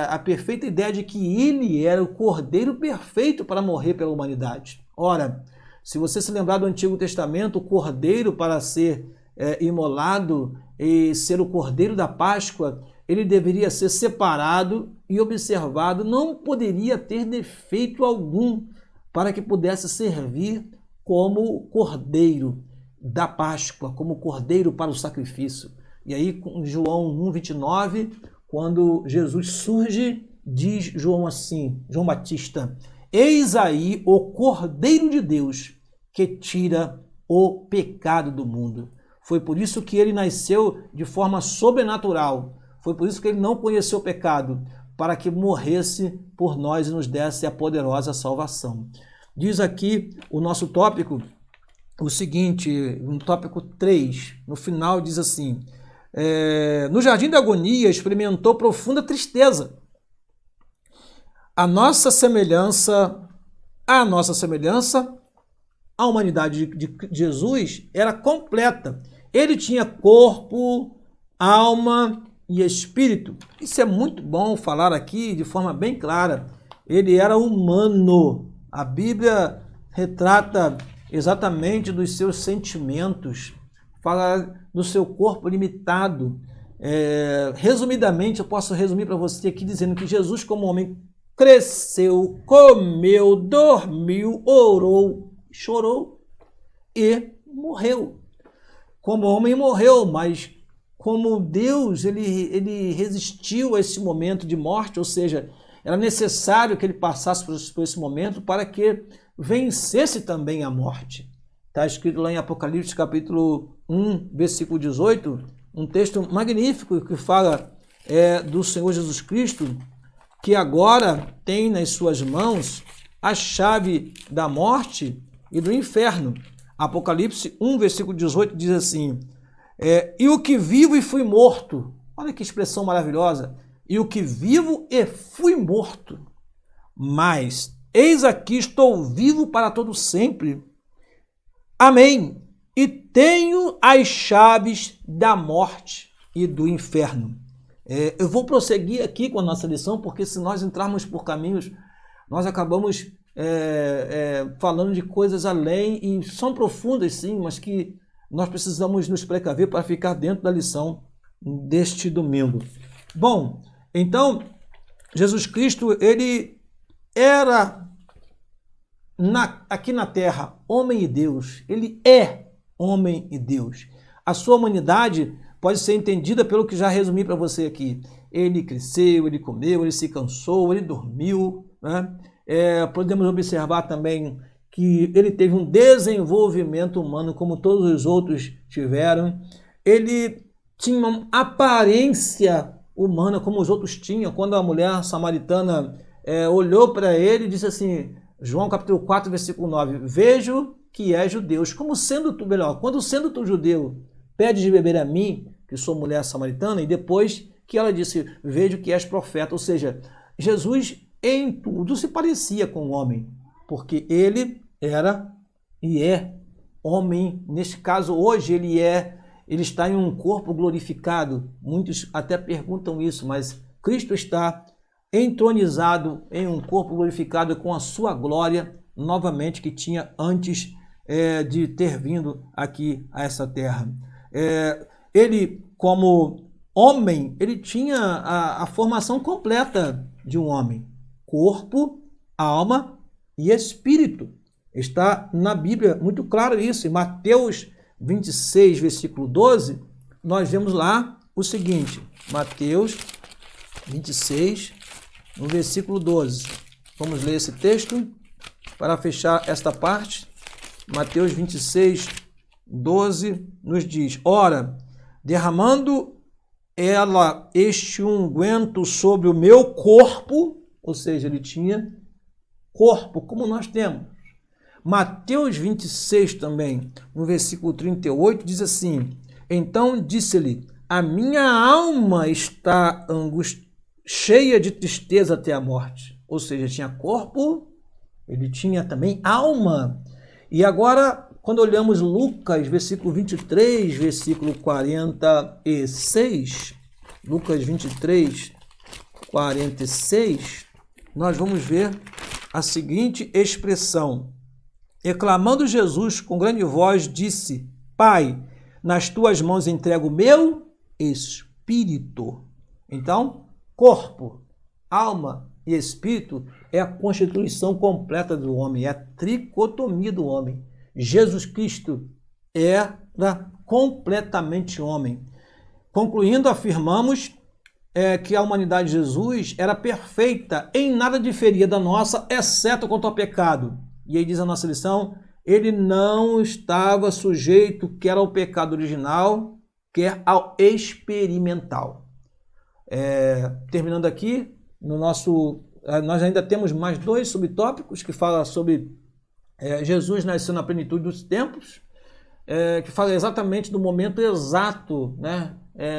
a perfeita ideia de que ele era o Cordeiro perfeito para morrer pela humanidade. Ora, se você se lembrar do Antigo Testamento, o Cordeiro para ser imolado e ser o Cordeiro da Páscoa, ele deveria ser separado e observado, não poderia ter defeito algum para que pudesse servir como Cordeiro da Páscoa, como Cordeiro para o sacrifício. E aí, com João 1,29, quando Jesus surge, diz João assim, João Batista: eis aí o Cordeiro de Deus que tira o pecado do mundo. Foi por isso que ele nasceu de forma sobrenatural. Foi por isso que ele não conheceu o pecado, para que morresse por nós e nos desse a poderosa salvação. Diz aqui o nosso tópico o seguinte, no tópico 3, no final diz assim: no jardim da agonia experimentou profunda tristeza. A nossa semelhança, a humanidade de Jesus era completa. Ele tinha corpo, alma e espírito. Isso é muito bom falar aqui de forma bem clara. Ele era humano. A Bíblia retrata exatamente dos seus sentimentos, fala do seu corpo limitado. Resumidamente, eu posso resumir para você aqui dizendo que Jesus, como homem, cresceu, comeu, dormiu, orou, chorou e morreu. Como homem morreu, mas como Deus, ele resistiu a esse momento de morte, ou seja, era necessário que ele passasse por esse momento para que vencesse também a morte. Está escrito lá em Apocalipse capítulo 1, versículo 18, um texto magnífico que fala do Senhor Jesus Cristo, que agora tem nas suas mãos a chave da morte e do inferno. Apocalipse 1, versículo 18 diz assim: e o que vivo e fui morto. Olha que expressão maravilhosa. E o que vivo e fui morto. Mas eis aqui estou vivo para todo sempre. Amém. E tenho as chaves da morte e do inferno. Eu vou prosseguir aqui com a nossa lição, porque se nós entrarmos por caminhos, nós acabamos falando de coisas além, e são profundas sim, mas que nós precisamos nos precaver para ficar dentro da lição deste domingo. Bom, então, Jesus Cristo, ele era aqui na terra homem e Deus. Ele é homem e Deus. A sua humanidade pode ser entendida pelo que já resumi para você aqui. Ele cresceu, ele comeu, ele se cansou, ele dormiu, né? Podemos observar também que ele teve um desenvolvimento humano como todos os outros tiveram. Ele tinha uma aparência humana como os outros tinham. Quando a mulher samaritana olhou para ele e disse assim, João capítulo 4, versículo 9, vejo que és judeu. Como sendo tu, quando sendo tu judeu, pedes de beber a mim, que sou mulher samaritana, e depois que ela disse, vejo que és profeta. Ou seja, Jesus em tudo se parecia com o homem, porque ele era e é homem. Neste caso, hoje ele está em um corpo glorificado. Muitos até perguntam isso, mas Cristo está entronizado em um corpo glorificado com a sua glória novamente que tinha antes de ter vindo aqui a essa terra. Ele, como homem, ele tinha a formação completa de um homem: corpo, alma e espírito. Está na Bíblia muito claro isso. Em Mateus 26, versículo 12, nós vemos lá o seguinte: Mateus 26, no versículo 12. Vamos ler esse texto para fechar esta parte. Mateus 26, 12 nos diz: Ora, derramando ela este unguento sobre o meu corpo, ou seja, ele tinha corpo como nós temos. Mateus 26 também, no versículo 38, diz assim: Então disse-lhe, a minha alma está cheia de tristeza até a morte. Ou seja, tinha corpo, ele tinha também alma. E agora, quando olhamos Lucas, versículo 23, versículo 46, Lucas 23, 46, nós vamos ver a seguinte expressão: Exclamando Jesus com grande voz, disse: Pai, nas tuas mãos entrego o meu espírito. Então, corpo, alma e espírito é a constituição completa do homem, é a tricotomia do homem. Jesus Cristo era completamente homem. Concluindo, afirmamos que a humanidade de Jesus era perfeita, em nada diferia da nossa, exceto quanto ao pecado. E aí diz a nossa lição: ele não estava sujeito quer ao pecado original, quer ao experimental. Terminando aqui, nós ainda temos mais 2 subtópicos que falam sobre Jesus nasceu na plenitude dos tempos, que fala exatamente do momento exato, né,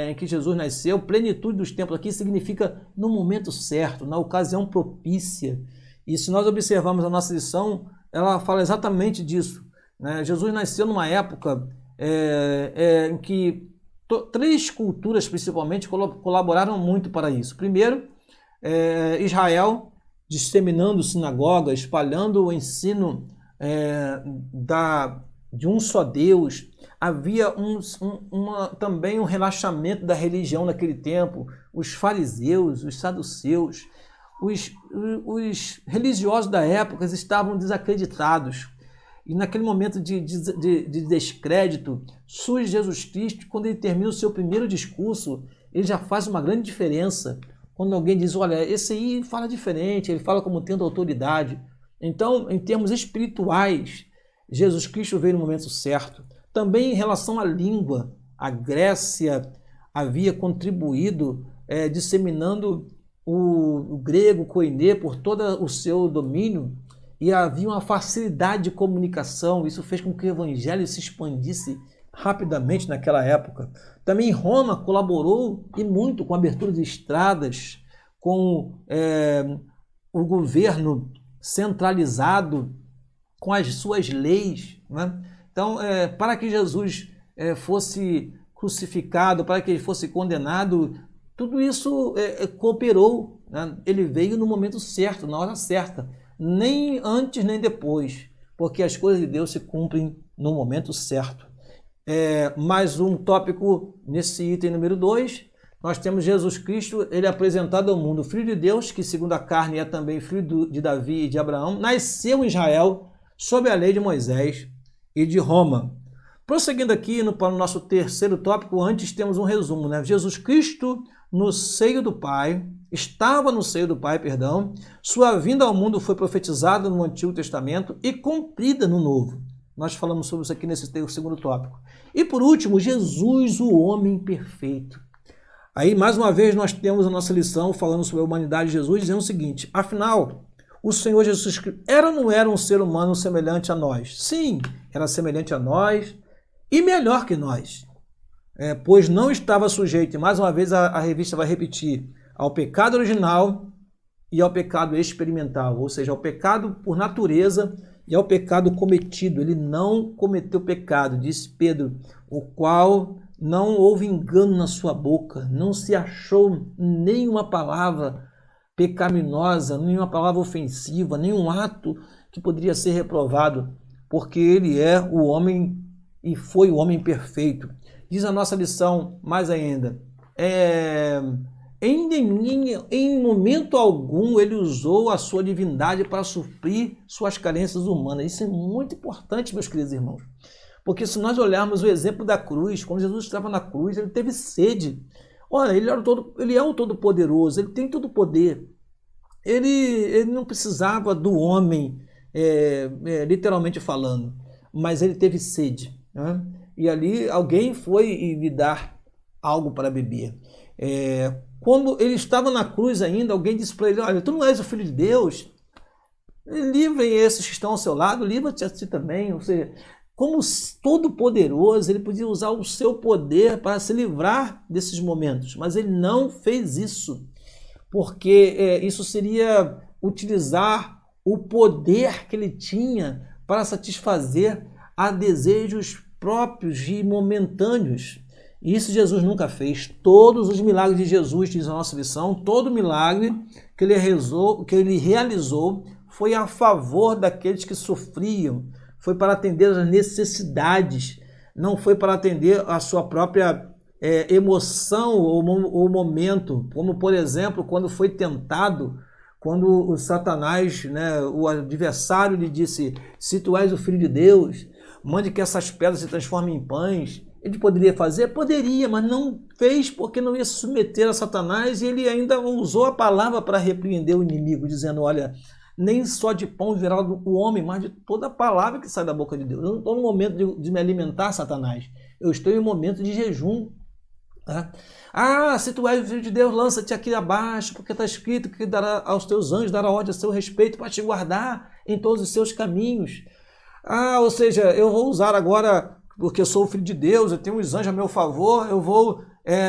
em que Jesus nasceu. Plenitude dos tempos aqui significa no momento certo, na ocasião propícia. E se nós observarmos a nossa lição, ela fala exatamente disso, né? Jesus nasceu numa época em que 3 culturas principalmente colaboraram muito para isso. Primeiro, Israel disseminando sinagogas, espalhando o ensino de um só Deus. Havia também um relaxamento da religião naquele tempo. Os fariseus, os saduceus, os religiosos da época estavam desacreditados. E naquele momento de descrédito, surge Jesus Cristo. Quando ele termina o seu primeiro discurso, ele já faz uma grande diferença. Quando alguém diz, olha, esse aí fala diferente, ele fala como tendo autoridade. Então, em termos espirituais, Jesus Cristo veio no momento certo. Também em relação à língua, a Grécia havia contribuído disseminando o grego koiné por todo o seu domínio, e havia uma facilidade de comunicação. Isso fez com que o evangelho se expandisse rapidamente naquela época. Também Roma colaborou e muito com a abertura de estradas, com o governo centralizado, com as suas leis, né? Então, para que Jesus fosse crucificado, para que ele fosse condenado, tudo isso cooperou, né? Ele veio no momento certo, na hora certa, nem antes nem depois, porque as coisas de Deus se cumprem no momento certo. Mais um tópico nesse item número 2, nós temos Jesus Cristo, ele é apresentado ao mundo, filho de Deus, que segundo a carne é também filho de Davi e de Abraão, nasceu em Israel, sob a lei de Moisés e de Roma. Prosseguindo aqui para o nosso terceiro tópico, antes temos um resumo, né? Jesus Cristo no seio do Pai, estava no seio do Pai, perdão, sua vinda ao mundo foi profetizada no Antigo Testamento e cumprida no Novo. Nós falamos sobre isso aqui nesse segundo tópico. E por último, Jesus, o homem perfeito. Aí, mais uma vez, nós temos a nossa lição falando sobre a humanidade de Jesus, dizendo o seguinte: afinal, o Senhor Jesus Cristo era ou não era um ser humano semelhante a nós? Sim, era semelhante a nós e melhor que nós. Pois não estava sujeito, e mais uma vez a revista vai repetir, ao pecado original e ao pecado experimental, ou seja, ao pecado por natureza e ao pecado cometido. Ele não cometeu pecado, disse Pedro, o qual não houve engano na sua boca, não se achou nenhuma palavra pecaminosa, nenhuma palavra ofensiva, nenhum ato que poderia ser reprovado, porque ele é o homem e foi o homem perfeito. Diz a nossa lição mais ainda, em momento algum ele usou a sua divindade para suprir suas carências humanas. Isso é muito importante, meus queridos irmãos. Porque se nós olharmos o exemplo da cruz, quando Jesus estava na cruz, ele teve sede. Olha, ele é o Todo-Poderoso, ele tem todo o poder. Ele não precisava do homem, literalmente falando, mas ele teve sede, né? E ali alguém foi lhe dar algo para beber. Quando ele estava na cruz ainda, alguém disse para ele, olha, tu não és o Filho de Deus? Livrem esses que estão ao seu lado, livra-te a ti também. Ou seja, como todo-poderoso, ele podia usar o seu poder para se livrar desses momentos, mas ele não fez isso, porque isso seria utilizar o poder que ele tinha para satisfazer a desejos próprios e momentâneos. E isso Jesus nunca fez. Todos os milagres de Jesus, diz a nossa lição, todo milagre que ele realizou foi a favor daqueles que sofriam, foi para atender às necessidades, não foi para atender a sua própria emoção ou momento, como por exemplo, quando foi tentado, quando o Satanás, o adversário, lhe disse, se tu és o Filho de Deus, mande que essas pedras se transformem em pães. Ele poderia fazer? Poderia, mas não fez porque não ia se submeter a Satanás, e ele ainda usou a palavra para repreender o inimigo, dizendo, olha, nem só de pão viverá o homem, mas de toda a palavra que sai da boca de Deus. Eu não estou no momento de me alimentar, Satanás. Eu estou em um momento de jejum. Tá? Se tu és o Filho de Deus, lança-te aqui abaixo, porque está escrito que dará aos teus anjos, dará ordem a seu respeito para te guardar em todos os seus caminhos. Ou seja, eu vou usar agora, porque eu sou o Filho de Deus, eu tenho os anjos a meu favor, eu vou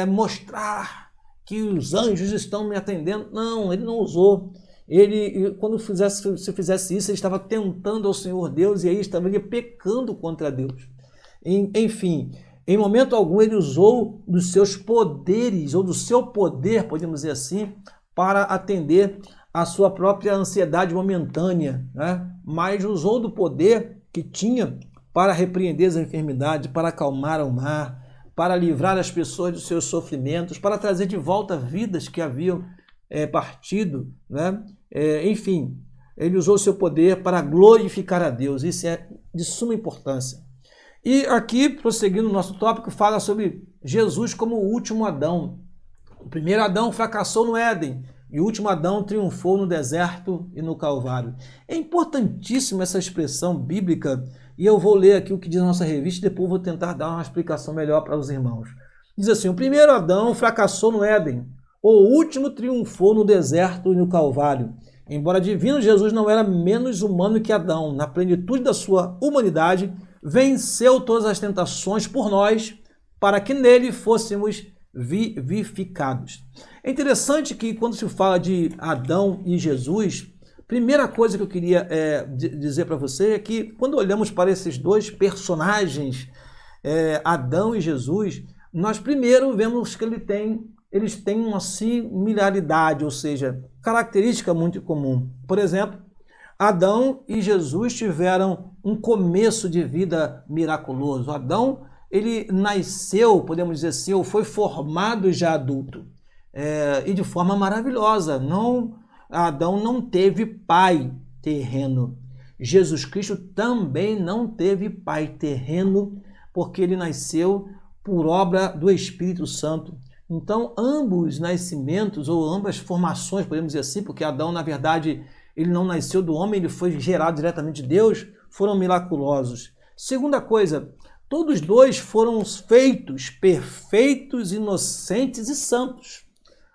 mostrar que os anjos estão me atendendo. Não, ele não usou. Ele, quando se fizesse isso, ele estava tentando ao Senhor Deus e aí estaria pecando contra Deus. Enfim, em momento algum ele usou dos seus poderes, ou do seu poder, podemos dizer assim, para atender a sua própria ansiedade momentânea, né? Mas usou do poder que tinha para repreender as enfermidades, para acalmar o mar, para livrar as pessoas dos seus sofrimentos, para trazer de volta vidas que haviam partido, né? Enfim, ele usou o seu poder para glorificar a Deus. Isso é de suma importância. E aqui, prosseguindo o nosso tópico, fala sobre Jesus como o último Adão. O primeiro Adão fracassou no Éden e o último Adão triunfou no deserto e no Calvário. É importantíssima essa expressão bíblica e eu vou ler aqui o que diz a nossa revista e depois vou tentar dar uma explicação melhor para os irmãos. Diz assim, o primeiro Adão fracassou no Éden, o último triunfou no deserto e no Calvário. Embora divino, Jesus não era menos humano que Adão. Na plenitude da sua humanidade, venceu todas as tentações por nós, para que nele fôssemos vivificados. É interessante que quando se fala de Adão e Jesus, primeira coisa que eu queria dizer para você é que quando olhamos para esses dois personagens, Adão e Jesus, nós primeiro vemos que eles têm uma similaridade, ou seja, característica muito comum. Por exemplo, Adão e Jesus tiveram um começo de vida miraculoso. Adão, ele nasceu, podemos dizer assim, ou foi formado já adulto, e de forma maravilhosa. Adão não teve pai terreno. Jesus Cristo também não teve pai terreno, porque ele nasceu por obra do Espírito Santo. Então, ambos nascimentos, ou ambas formações, podemos dizer assim, porque Adão, na verdade, ele não nasceu do homem, ele foi gerado diretamente de Deus, foram miraculosos. Segunda coisa, todos dois foram feitos perfeitos, inocentes e santos.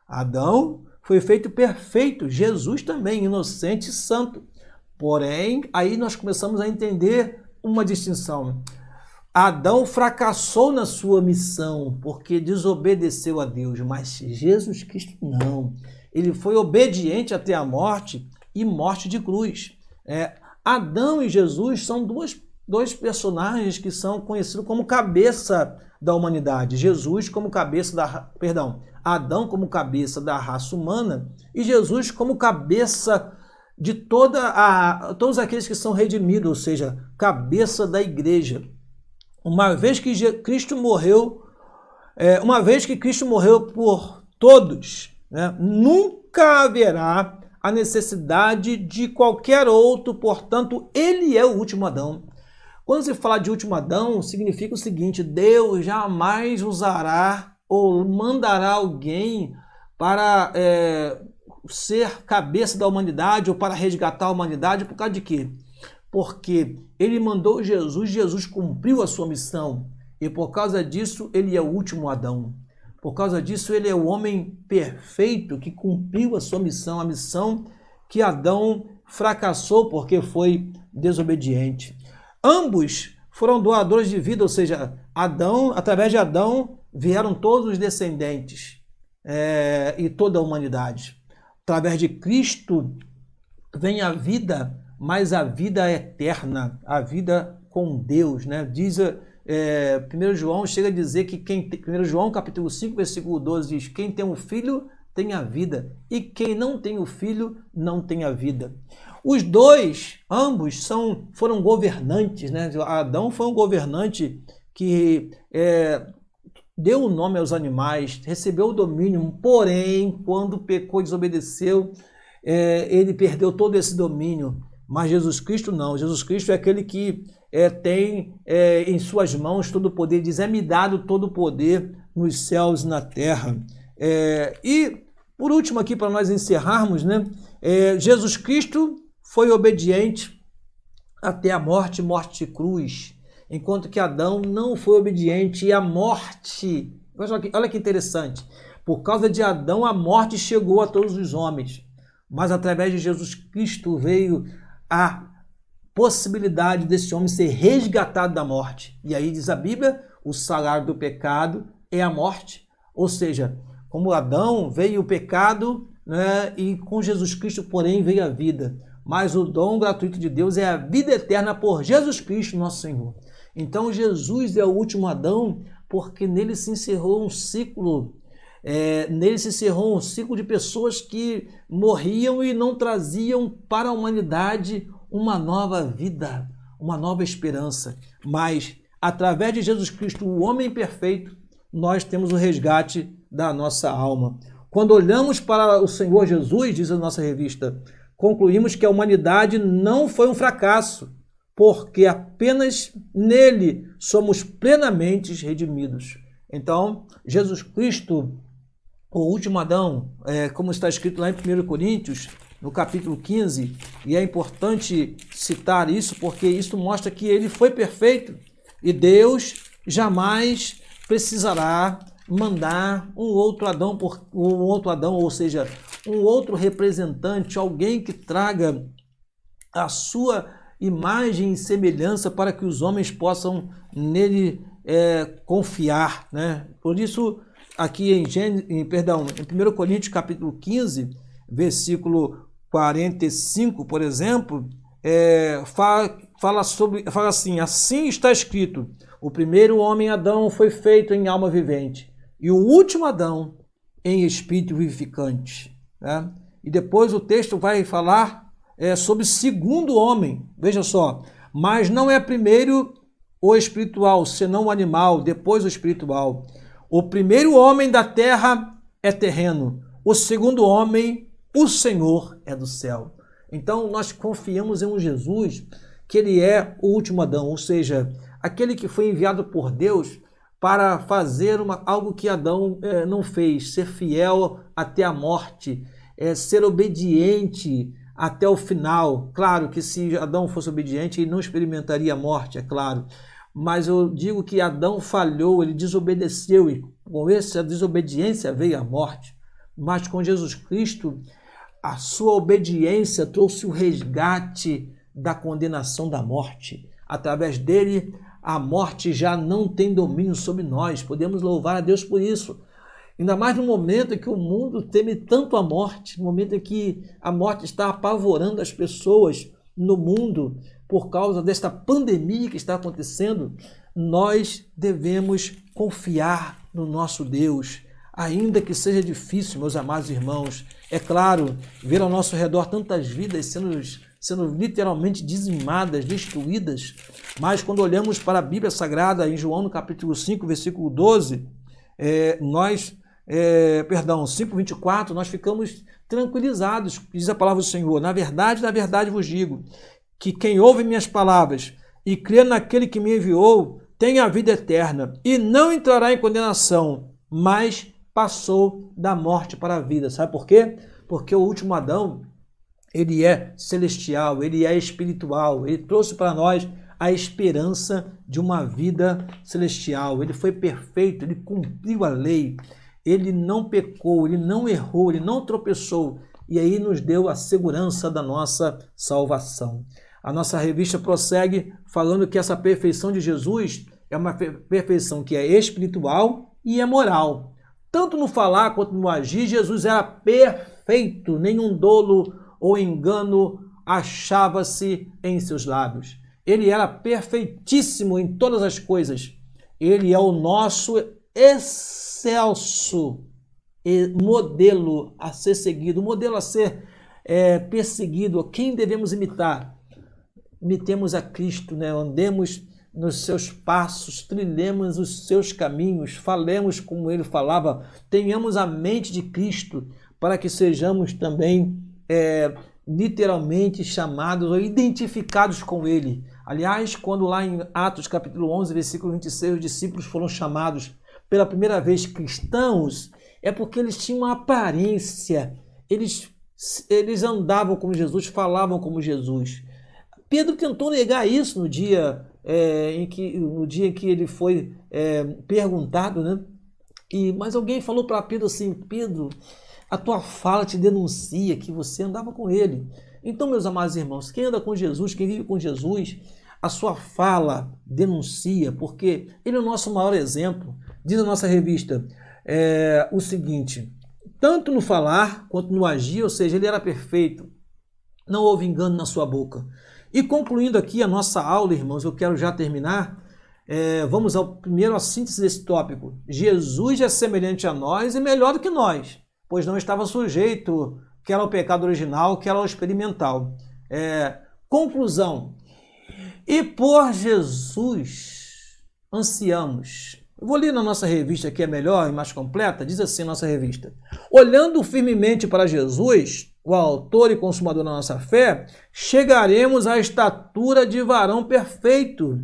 Adão foi feito perfeito, Jesus também, inocente e santo. Porém, aí nós começamos a entender uma distinção. Adão fracassou na sua missão porque desobedeceu a Deus, mas Jesus Cristo não. Ele foi obediente até a morte e morte de cruz. Adão e Jesus são dois personagens que são conhecidos como cabeça da humanidade. Jesus como cabeça Adão como cabeça da raça humana e Jesus como cabeça de todos aqueles que são redimidos, ou seja, cabeça da igreja. Uma vez que Cristo morreu por todos, né, nunca haverá a necessidade de qualquer outro, portanto, ele é o último Adão. Quando se fala de último Adão, significa o seguinte: Deus jamais usará ou mandará alguém para ser cabeça da humanidade ou para resgatar a humanidade. Por causa de quê? Porque ele mandou Jesus, Jesus cumpriu a sua missão e por causa disso ele é o último Adão. Por causa disso ele é o homem perfeito que cumpriu a sua missão, a missão que Adão fracassou porque foi desobediente. Ambos foram doadores de vida, ou seja, através de Adão vieram todos os descendentes e toda a humanidade. Através de Cristo vem a vida, mas a vida eterna, a vida com Deus, né? Diz 1 João, chega a dizer que 1 João capítulo 5, versículo 12 diz: quem tem um filho tem a vida, e quem não tem o filho não tem a vida. Os dois, ambos, foram governantes, né? Adão foi um governante que deu o nome aos animais, recebeu o domínio, porém, quando pecou e desobedeceu, ele perdeu todo esse domínio. Mas Jesus Cristo não. Jesus Cristo é aquele que tem em suas mãos todo o poder, diz: é-me dado todo o poder nos céus e na terra. E, por último aqui, para nós encerrarmos, né? Jesus Cristo foi obediente até a morte de cruz, enquanto que Adão não foi obediente e a morte... Olha que interessante. Por causa de Adão, a morte chegou a todos os homens, mas através de Jesus Cristo veio a possibilidade desse homem ser resgatado da morte. E aí diz a Bíblia, o salário do pecado é a morte. Ou seja, como Adão veio o pecado, né, e com Jesus Cristo, porém, veio a vida. Mas o dom gratuito de Deus é a vida eterna por Jesus Cristo, nosso Senhor. Então Jesus é o último Adão, porque nele se encerrou um ciclo. Nele se encerrou um ciclo de pessoas que morriam e não traziam para a humanidade uma nova vida, uma nova esperança. Mas, através de Jesus Cristo, o homem perfeito, nós temos o resgate da nossa alma. Quando olhamos para o Senhor Jesus, diz a nossa revista, concluímos que a humanidade não foi um fracasso, porque apenas nele somos plenamente redimidos. Então, Jesus Cristo, o último Adão, como está escrito lá em 1 Coríntios, no capítulo 15, e é importante citar isso porque isso mostra que ele foi perfeito e Deus jamais precisará mandar um outro Adão, ou seja, um outro representante, alguém que traga a sua imagem e semelhança para que os homens possam nele confiar, né? Por isso, aqui em 1 Coríntios capítulo 15, versículo 45, por exemplo, fala assim: assim está escrito, o primeiro homem Adão foi feito em alma vivente, e o último Adão em espírito vivificante. Né? E depois o texto vai falar sobre o segundo homem, veja só, mas não é primeiro o espiritual, senão o animal, depois o espiritual. O primeiro homem da terra é terreno, o segundo homem, o Senhor, é do céu. Então nós confiamos em um Jesus que ele é o último Adão, ou seja, aquele que foi enviado por Deus para fazer algo que Adão não fez, ser fiel até a morte, ser obediente até o final. Claro que se Adão fosse obediente, ele não experimentaria a morte, é claro. Mas eu digo que Adão falhou, ele desobedeceu, e com essa desobediência veio a morte. Mas com Jesus Cristo, a sua obediência trouxe o resgate da condenação da morte. Através dele, a morte já não tem domínio sobre nós. Podemos louvar a Deus por isso. Ainda mais no momento em que o mundo teme tanto a morte, no momento em que a morte está apavorando as pessoas, no mundo por causa desta pandemia que está acontecendo, nós devemos confiar no nosso Deus, ainda que seja difícil, meus amados irmãos. É claro, ver ao nosso redor tantas vidas sendo literalmente dizimadas, destruídas, mas quando olhamos para a Bíblia Sagrada, em João no capítulo 5, versículo 12, 5:24, nós ficamos tranquilizados, diz a palavra do Senhor. Na verdade vos digo, que quem ouve minhas palavras e crê naquele que me enviou, tem a vida eterna e não entrará em condenação, mas passou da morte para a vida. Sabe por quê? Porque o último Adão, ele é celestial, ele é espiritual, ele trouxe para nós a esperança de uma vida celestial. Ele foi perfeito, ele cumpriu a lei, ele não pecou, ele não errou, ele não tropeçou, e aí nos deu a segurança da nossa salvação. A nossa revista prossegue falando que essa perfeição de Jesus é uma perfeição que é espiritual e é moral. Tanto no falar quanto no agir, Jesus era perfeito, nenhum dolo ou engano achava-se em seus lábios. Ele era perfeitíssimo em todas as coisas. Ele é o nosso excelso modelo a ser seguido, modelo a ser perseguido. Quem devemos imitar? Imitemos a Cristo, né? Andemos nos seus passos, trilhemos os seus caminhos, falemos como ele falava, tenhamos a mente de Cristo para que sejamos também literalmente chamados ou identificados com ele. Aliás, quando lá em Atos capítulo 11, versículo 26, os discípulos foram chamados pela primeira vez cristãos, é porque eles tinham uma aparência, eles andavam como Jesus, falavam como Jesus. Pedro tentou negar isso no dia em que ele foi perguntado, né? Mas alguém falou para Pedro assim: Pedro, a tua fala te denuncia que você andava com ele. Então, meus amados irmãos, quem anda com Jesus, quem vive com Jesus, a sua fala denuncia, porque ele é o nosso maior exemplo. Diz a nossa revista o seguinte: tanto no falar quanto no agir, ou seja, ele era perfeito, não houve engano na sua boca. E concluindo aqui a nossa aula, irmãos, eu quero já terminar. Vamos primeiro à síntese desse tópico. Jesus é semelhante a nós e melhor do que nós, pois não estava sujeito, quer ao pecado original, quer ao experimental. Conclusão. E por Jesus ansiamos. Eu vou ler na nossa revista, que é melhor e mais completa, diz assim a nossa revista: olhando firmemente para Jesus, o autor e consumador da nossa fé, chegaremos à estatura de varão perfeito.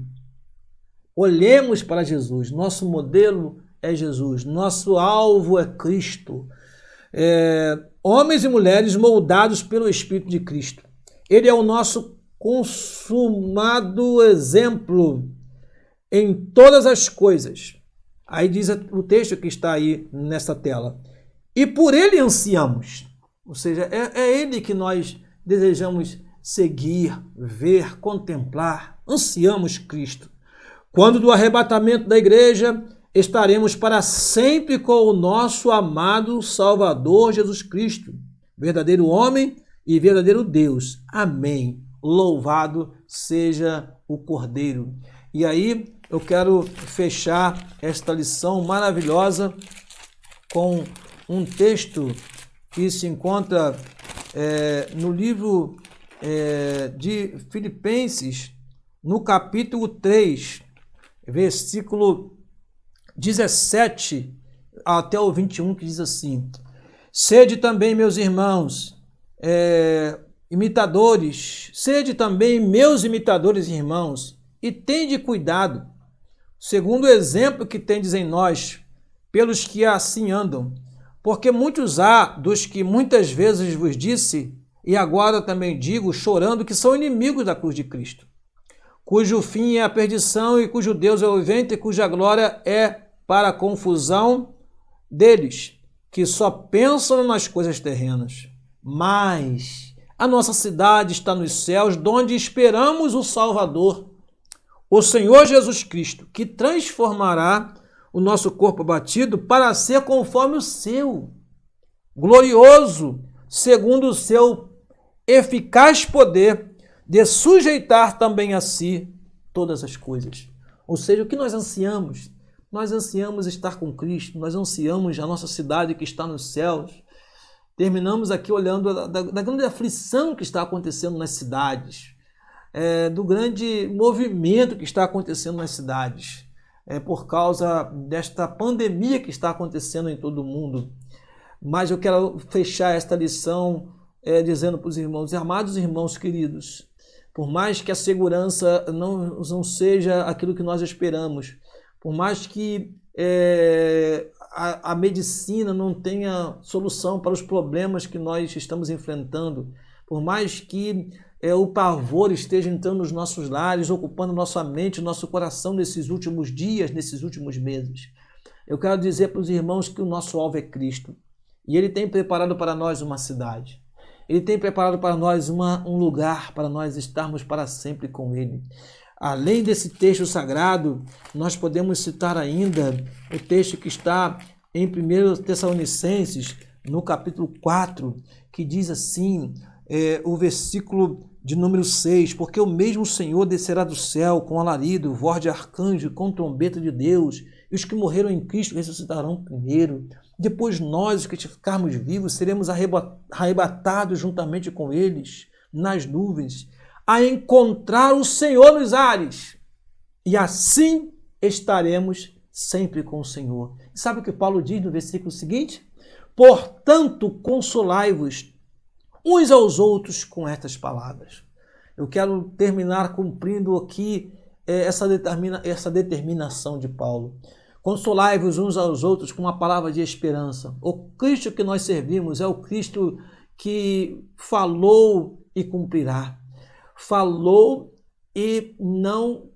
Olhemos para Jesus, nosso modelo é Jesus, nosso alvo é Cristo. Homens e mulheres moldados pelo Espírito de Cristo. Ele é o nosso consumado exemplo em todas as coisas. Aí diz o texto que está aí nessa tela. E por ele ansiamos. Ou seja, é ele que nós desejamos seguir, ver, contemplar. Ansiamos Cristo. Quando do arrebatamento da igreja, estaremos para sempre com o nosso amado Salvador Jesus Cristo, verdadeiro homem e verdadeiro Deus. Amém. Louvado seja o Cordeiro. E aí eu quero fechar esta lição maravilhosa com um texto que se encontra no livro de Filipenses, no capítulo 3, versículo 17 até o 21, que diz assim: sede também, meus irmãos, imitadores, sede também meus imitadores, irmãos, e tende cuidado, segundo o exemplo que tendes em nós, pelos que assim andam. Porque muitos há dos que muitas vezes vos disse, e agora também digo, chorando, que são inimigos da cruz de Cristo, cujo fim é a perdição e cujo Deus é o ventre e cuja glória é para a confusão deles, que só pensam nas coisas terrenas. Mas a nossa cidade está nos céus, donde esperamos o Salvador, o Senhor Jesus Cristo, que transformará o nosso corpo abatido para ser conforme o seu, glorioso, segundo o seu eficaz poder, de sujeitar também a si todas as coisas. Ou seja, o que nós ansiamos? Nós ansiamos estar com Cristo, nós ansiamos a nossa cidade que está nos céus. Terminamos aqui olhando da grande aflição que está acontecendo nas cidades, do grande movimento que está acontecendo nas cidades, por causa desta pandemia que está acontecendo em todo o mundo. Mas eu quero fechar esta lição dizendo para os irmãos, amados irmãos queridos, por mais que a segurança não seja aquilo que nós esperamos, por mais que a medicina não tenha solução para os problemas que nós estamos enfrentando, por mais que o pavor esteja entrando nos nossos lares, ocupando nossa mente, nosso coração nesses últimos dias, nesses últimos meses, eu quero dizer para os irmãos que o nosso alvo é Cristo. E Ele tem preparado para nós uma cidade. Ele tem preparado para nós um lugar para nós estarmos para sempre com Ele. Além desse texto sagrado, nós podemos citar ainda o texto que está em 1 Tessalonicenses, no capítulo 4, que diz assim, o versículo de número 6, porque o mesmo Senhor descerá do céu com alarido, voz de arcanjo, com trombeta de Deus, e os que morreram em Cristo ressuscitarão primeiro. Depois nós, os que ficarmos vivos, seremos arrebatados juntamente com eles nas nuvens, a encontrar o Senhor nos ares. E assim estaremos sempre com o Senhor. E sabe o que Paulo diz no versículo seguinte? Portanto, consolai-vos uns aos outros com estas palavras. Eu quero terminar cumprindo aqui essa determinação de Paulo. Consolai-vos uns aos outros com uma palavra de esperança. O Cristo que nós servimos é o Cristo que falou e cumprirá. Falou e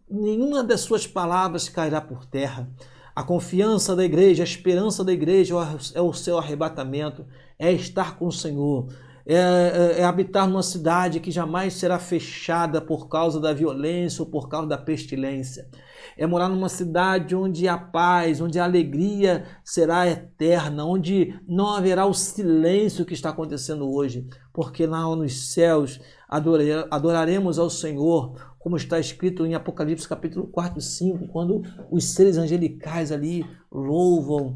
nenhuma das suas palavras cairá por terra. A confiança da igreja, a esperança da igreja é o seu arrebatamento, é estar com o Senhor, é habitar numa cidade que jamais será fechada por causa da violência ou por causa da pestilência. É morar numa cidade onde a paz, onde a alegria será eterna, onde não haverá o silêncio que está acontecendo hoje, porque lá nos céus adoraremos ao Senhor, como está escrito em Apocalipse capítulo 4 e 5, quando os seres angelicais ali louvam,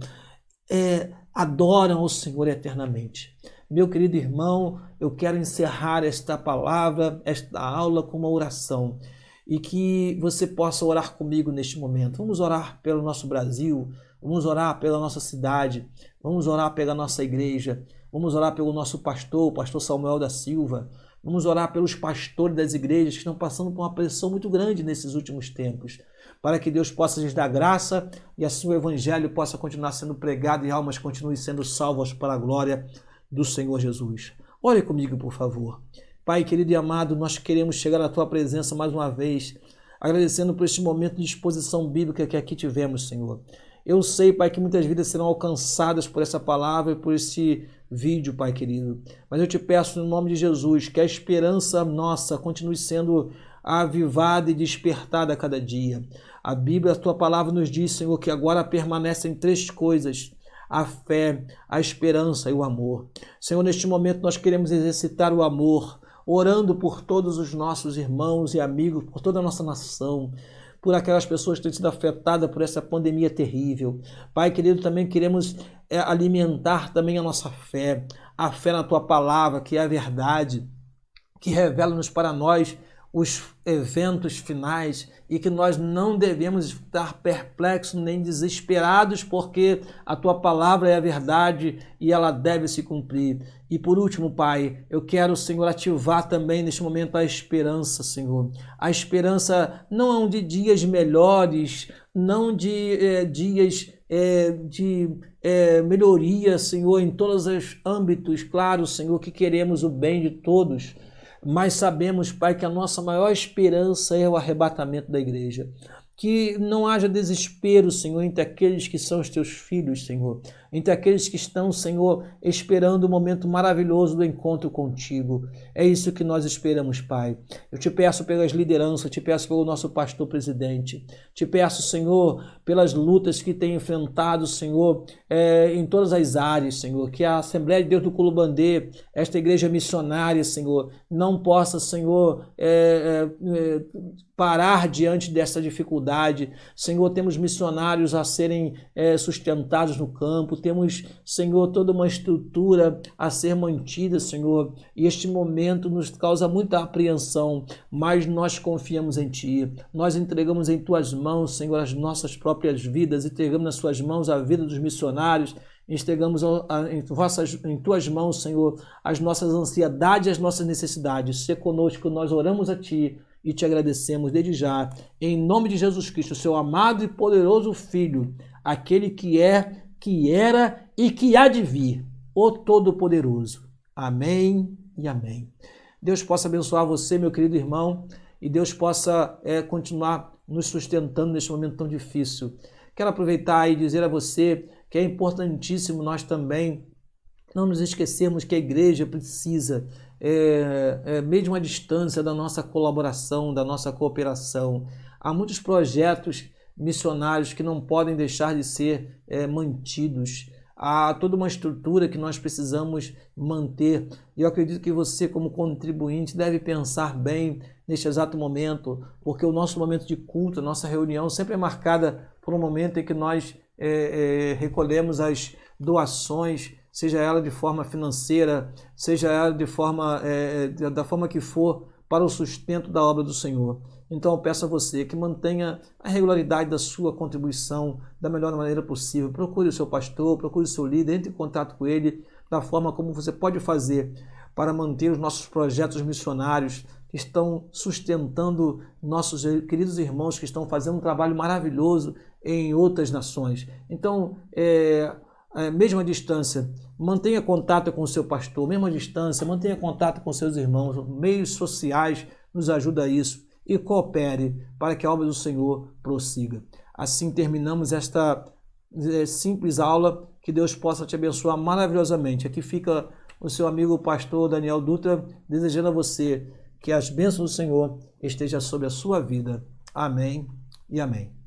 adoram ao Senhor eternamente. Meu querido irmão, eu quero encerrar esta palavra, esta aula com uma oração e que você possa orar comigo neste momento. Vamos orar pelo nosso Brasil, vamos orar pela nossa cidade, vamos orar pela nossa igreja, vamos orar pelo nosso pastor, o pastor Samuel da Silva, vamos orar pelos pastores das igrejas que estão passando por uma pressão muito grande nesses últimos tempos, para que Deus possa lhes dar graça e assim o evangelho possa continuar sendo pregado e almas continuem sendo salvas para a glória do Senhor Jesus. Ore comigo, por favor. Pai querido e amado, nós queremos chegar à Tua presença mais uma vez, agradecendo por este momento de exposição bíblica que aqui tivemos, Senhor. Eu sei, Pai, que muitas vidas serão alcançadas por essa palavra e por esse vídeo, Pai querido. Mas eu te peço, no nome de Jesus, que a esperança nossa continue sendo avivada e despertada a cada dia. A Bíblia, a Tua palavra nos diz, Senhor, que agora permanecem 3 coisas: a fé, a esperança e o amor. Senhor, neste momento nós queremos exercitar o amor, orando por todos os nossos irmãos e amigos, por toda a nossa nação, por aquelas pessoas que têm sido afetadas por essa pandemia terrível. Pai querido, também queremos alimentar também a nossa fé, a fé na Tua palavra, que é a verdade, que revela-nos para nós os eventos finais e que nós não devemos estar perplexos nem desesperados, porque a Tua palavra é a verdade e ela deve se cumprir. E por último, Pai, eu quero, Senhor, ativar também neste momento a esperança, Senhor. A esperança não de dias melhores, não de dias de melhoria, Senhor, em todos os âmbitos. Claro, Senhor, que queremos o bem de todos, mas sabemos, Pai, que a nossa maior esperança é o arrebatamento da igreja. Que não haja desespero, Senhor, entre aqueles que são os Teus filhos, Senhor. entre aqueles que estão, Senhor, esperando o momento maravilhoso do encontro contigo. É isso que nós esperamos, Pai. Eu te peço pelas lideranças, te peço pelo nosso pastor presidente, te peço, Senhor, pelas lutas que tem enfrentado, Senhor, em todas as áreas, Senhor, que a Assembleia de Deus do Culubandê, esta igreja missionária, Senhor, não possa, Senhor, parar diante dessa dificuldade. Senhor, temos missionários a serem sustentados no campo, temos, Senhor, toda uma estrutura a ser mantida, Senhor, e este momento nos causa muita apreensão, mas nós confiamos em Ti, nós entregamos em Tuas mãos, Senhor, as nossas próprias vidas, entregamos nas Suas mãos a vida dos missionários, entregamos em Tuas mãos, Senhor, as nossas ansiedades e as nossas necessidades. Se conosco, nós oramos a Ti e Te agradecemos desde já, em nome de Jesus Cristo, Seu amado e poderoso Filho, aquele que é, que era e que há de vir, o Todo-Poderoso. Amém e amém. Deus possa abençoar você, meu querido irmão, e Deus possa continuar nos sustentando neste momento tão difícil. Quero aproveitar e dizer a você que é importantíssimo nós também não nos esquecermos que a igreja precisa, mesmo à distância, da nossa colaboração, da nossa cooperação. Há muitos projetos missionários que não podem deixar de ser mantidos. Há toda uma estrutura que nós precisamos manter. E eu acredito que você, como contribuinte, deve pensar bem neste exato momento, porque o nosso momento de culto, a nossa reunião, sempre é marcada por um momento em que nós recolhemos as doações, seja ela de forma financeira, seja ela de forma, da forma que for, para o sustento da obra do Senhor. Então eu peço a você que mantenha a regularidade da sua contribuição da melhor maneira possível. Procure o seu pastor, procure o seu líder, entre em contato com ele, da forma como você pode fazer para manter os nossos projetos missionários que estão sustentando nossos queridos irmãos que estão fazendo um trabalho maravilhoso em outras nações. Então, mesmo à distância, mantenha contato com o seu pastor, mesmo à distância, mantenha contato com seus irmãos, meios sociais nos ajudam a isso, e coopere para que a obra do Senhor prossiga. Assim terminamos esta simples aula, que Deus possa te abençoar maravilhosamente. Aqui fica o seu amigo pastor Daniel Dutra, desejando a você que as bênçãos do Senhor estejam sobre a sua vida. Amém e amém.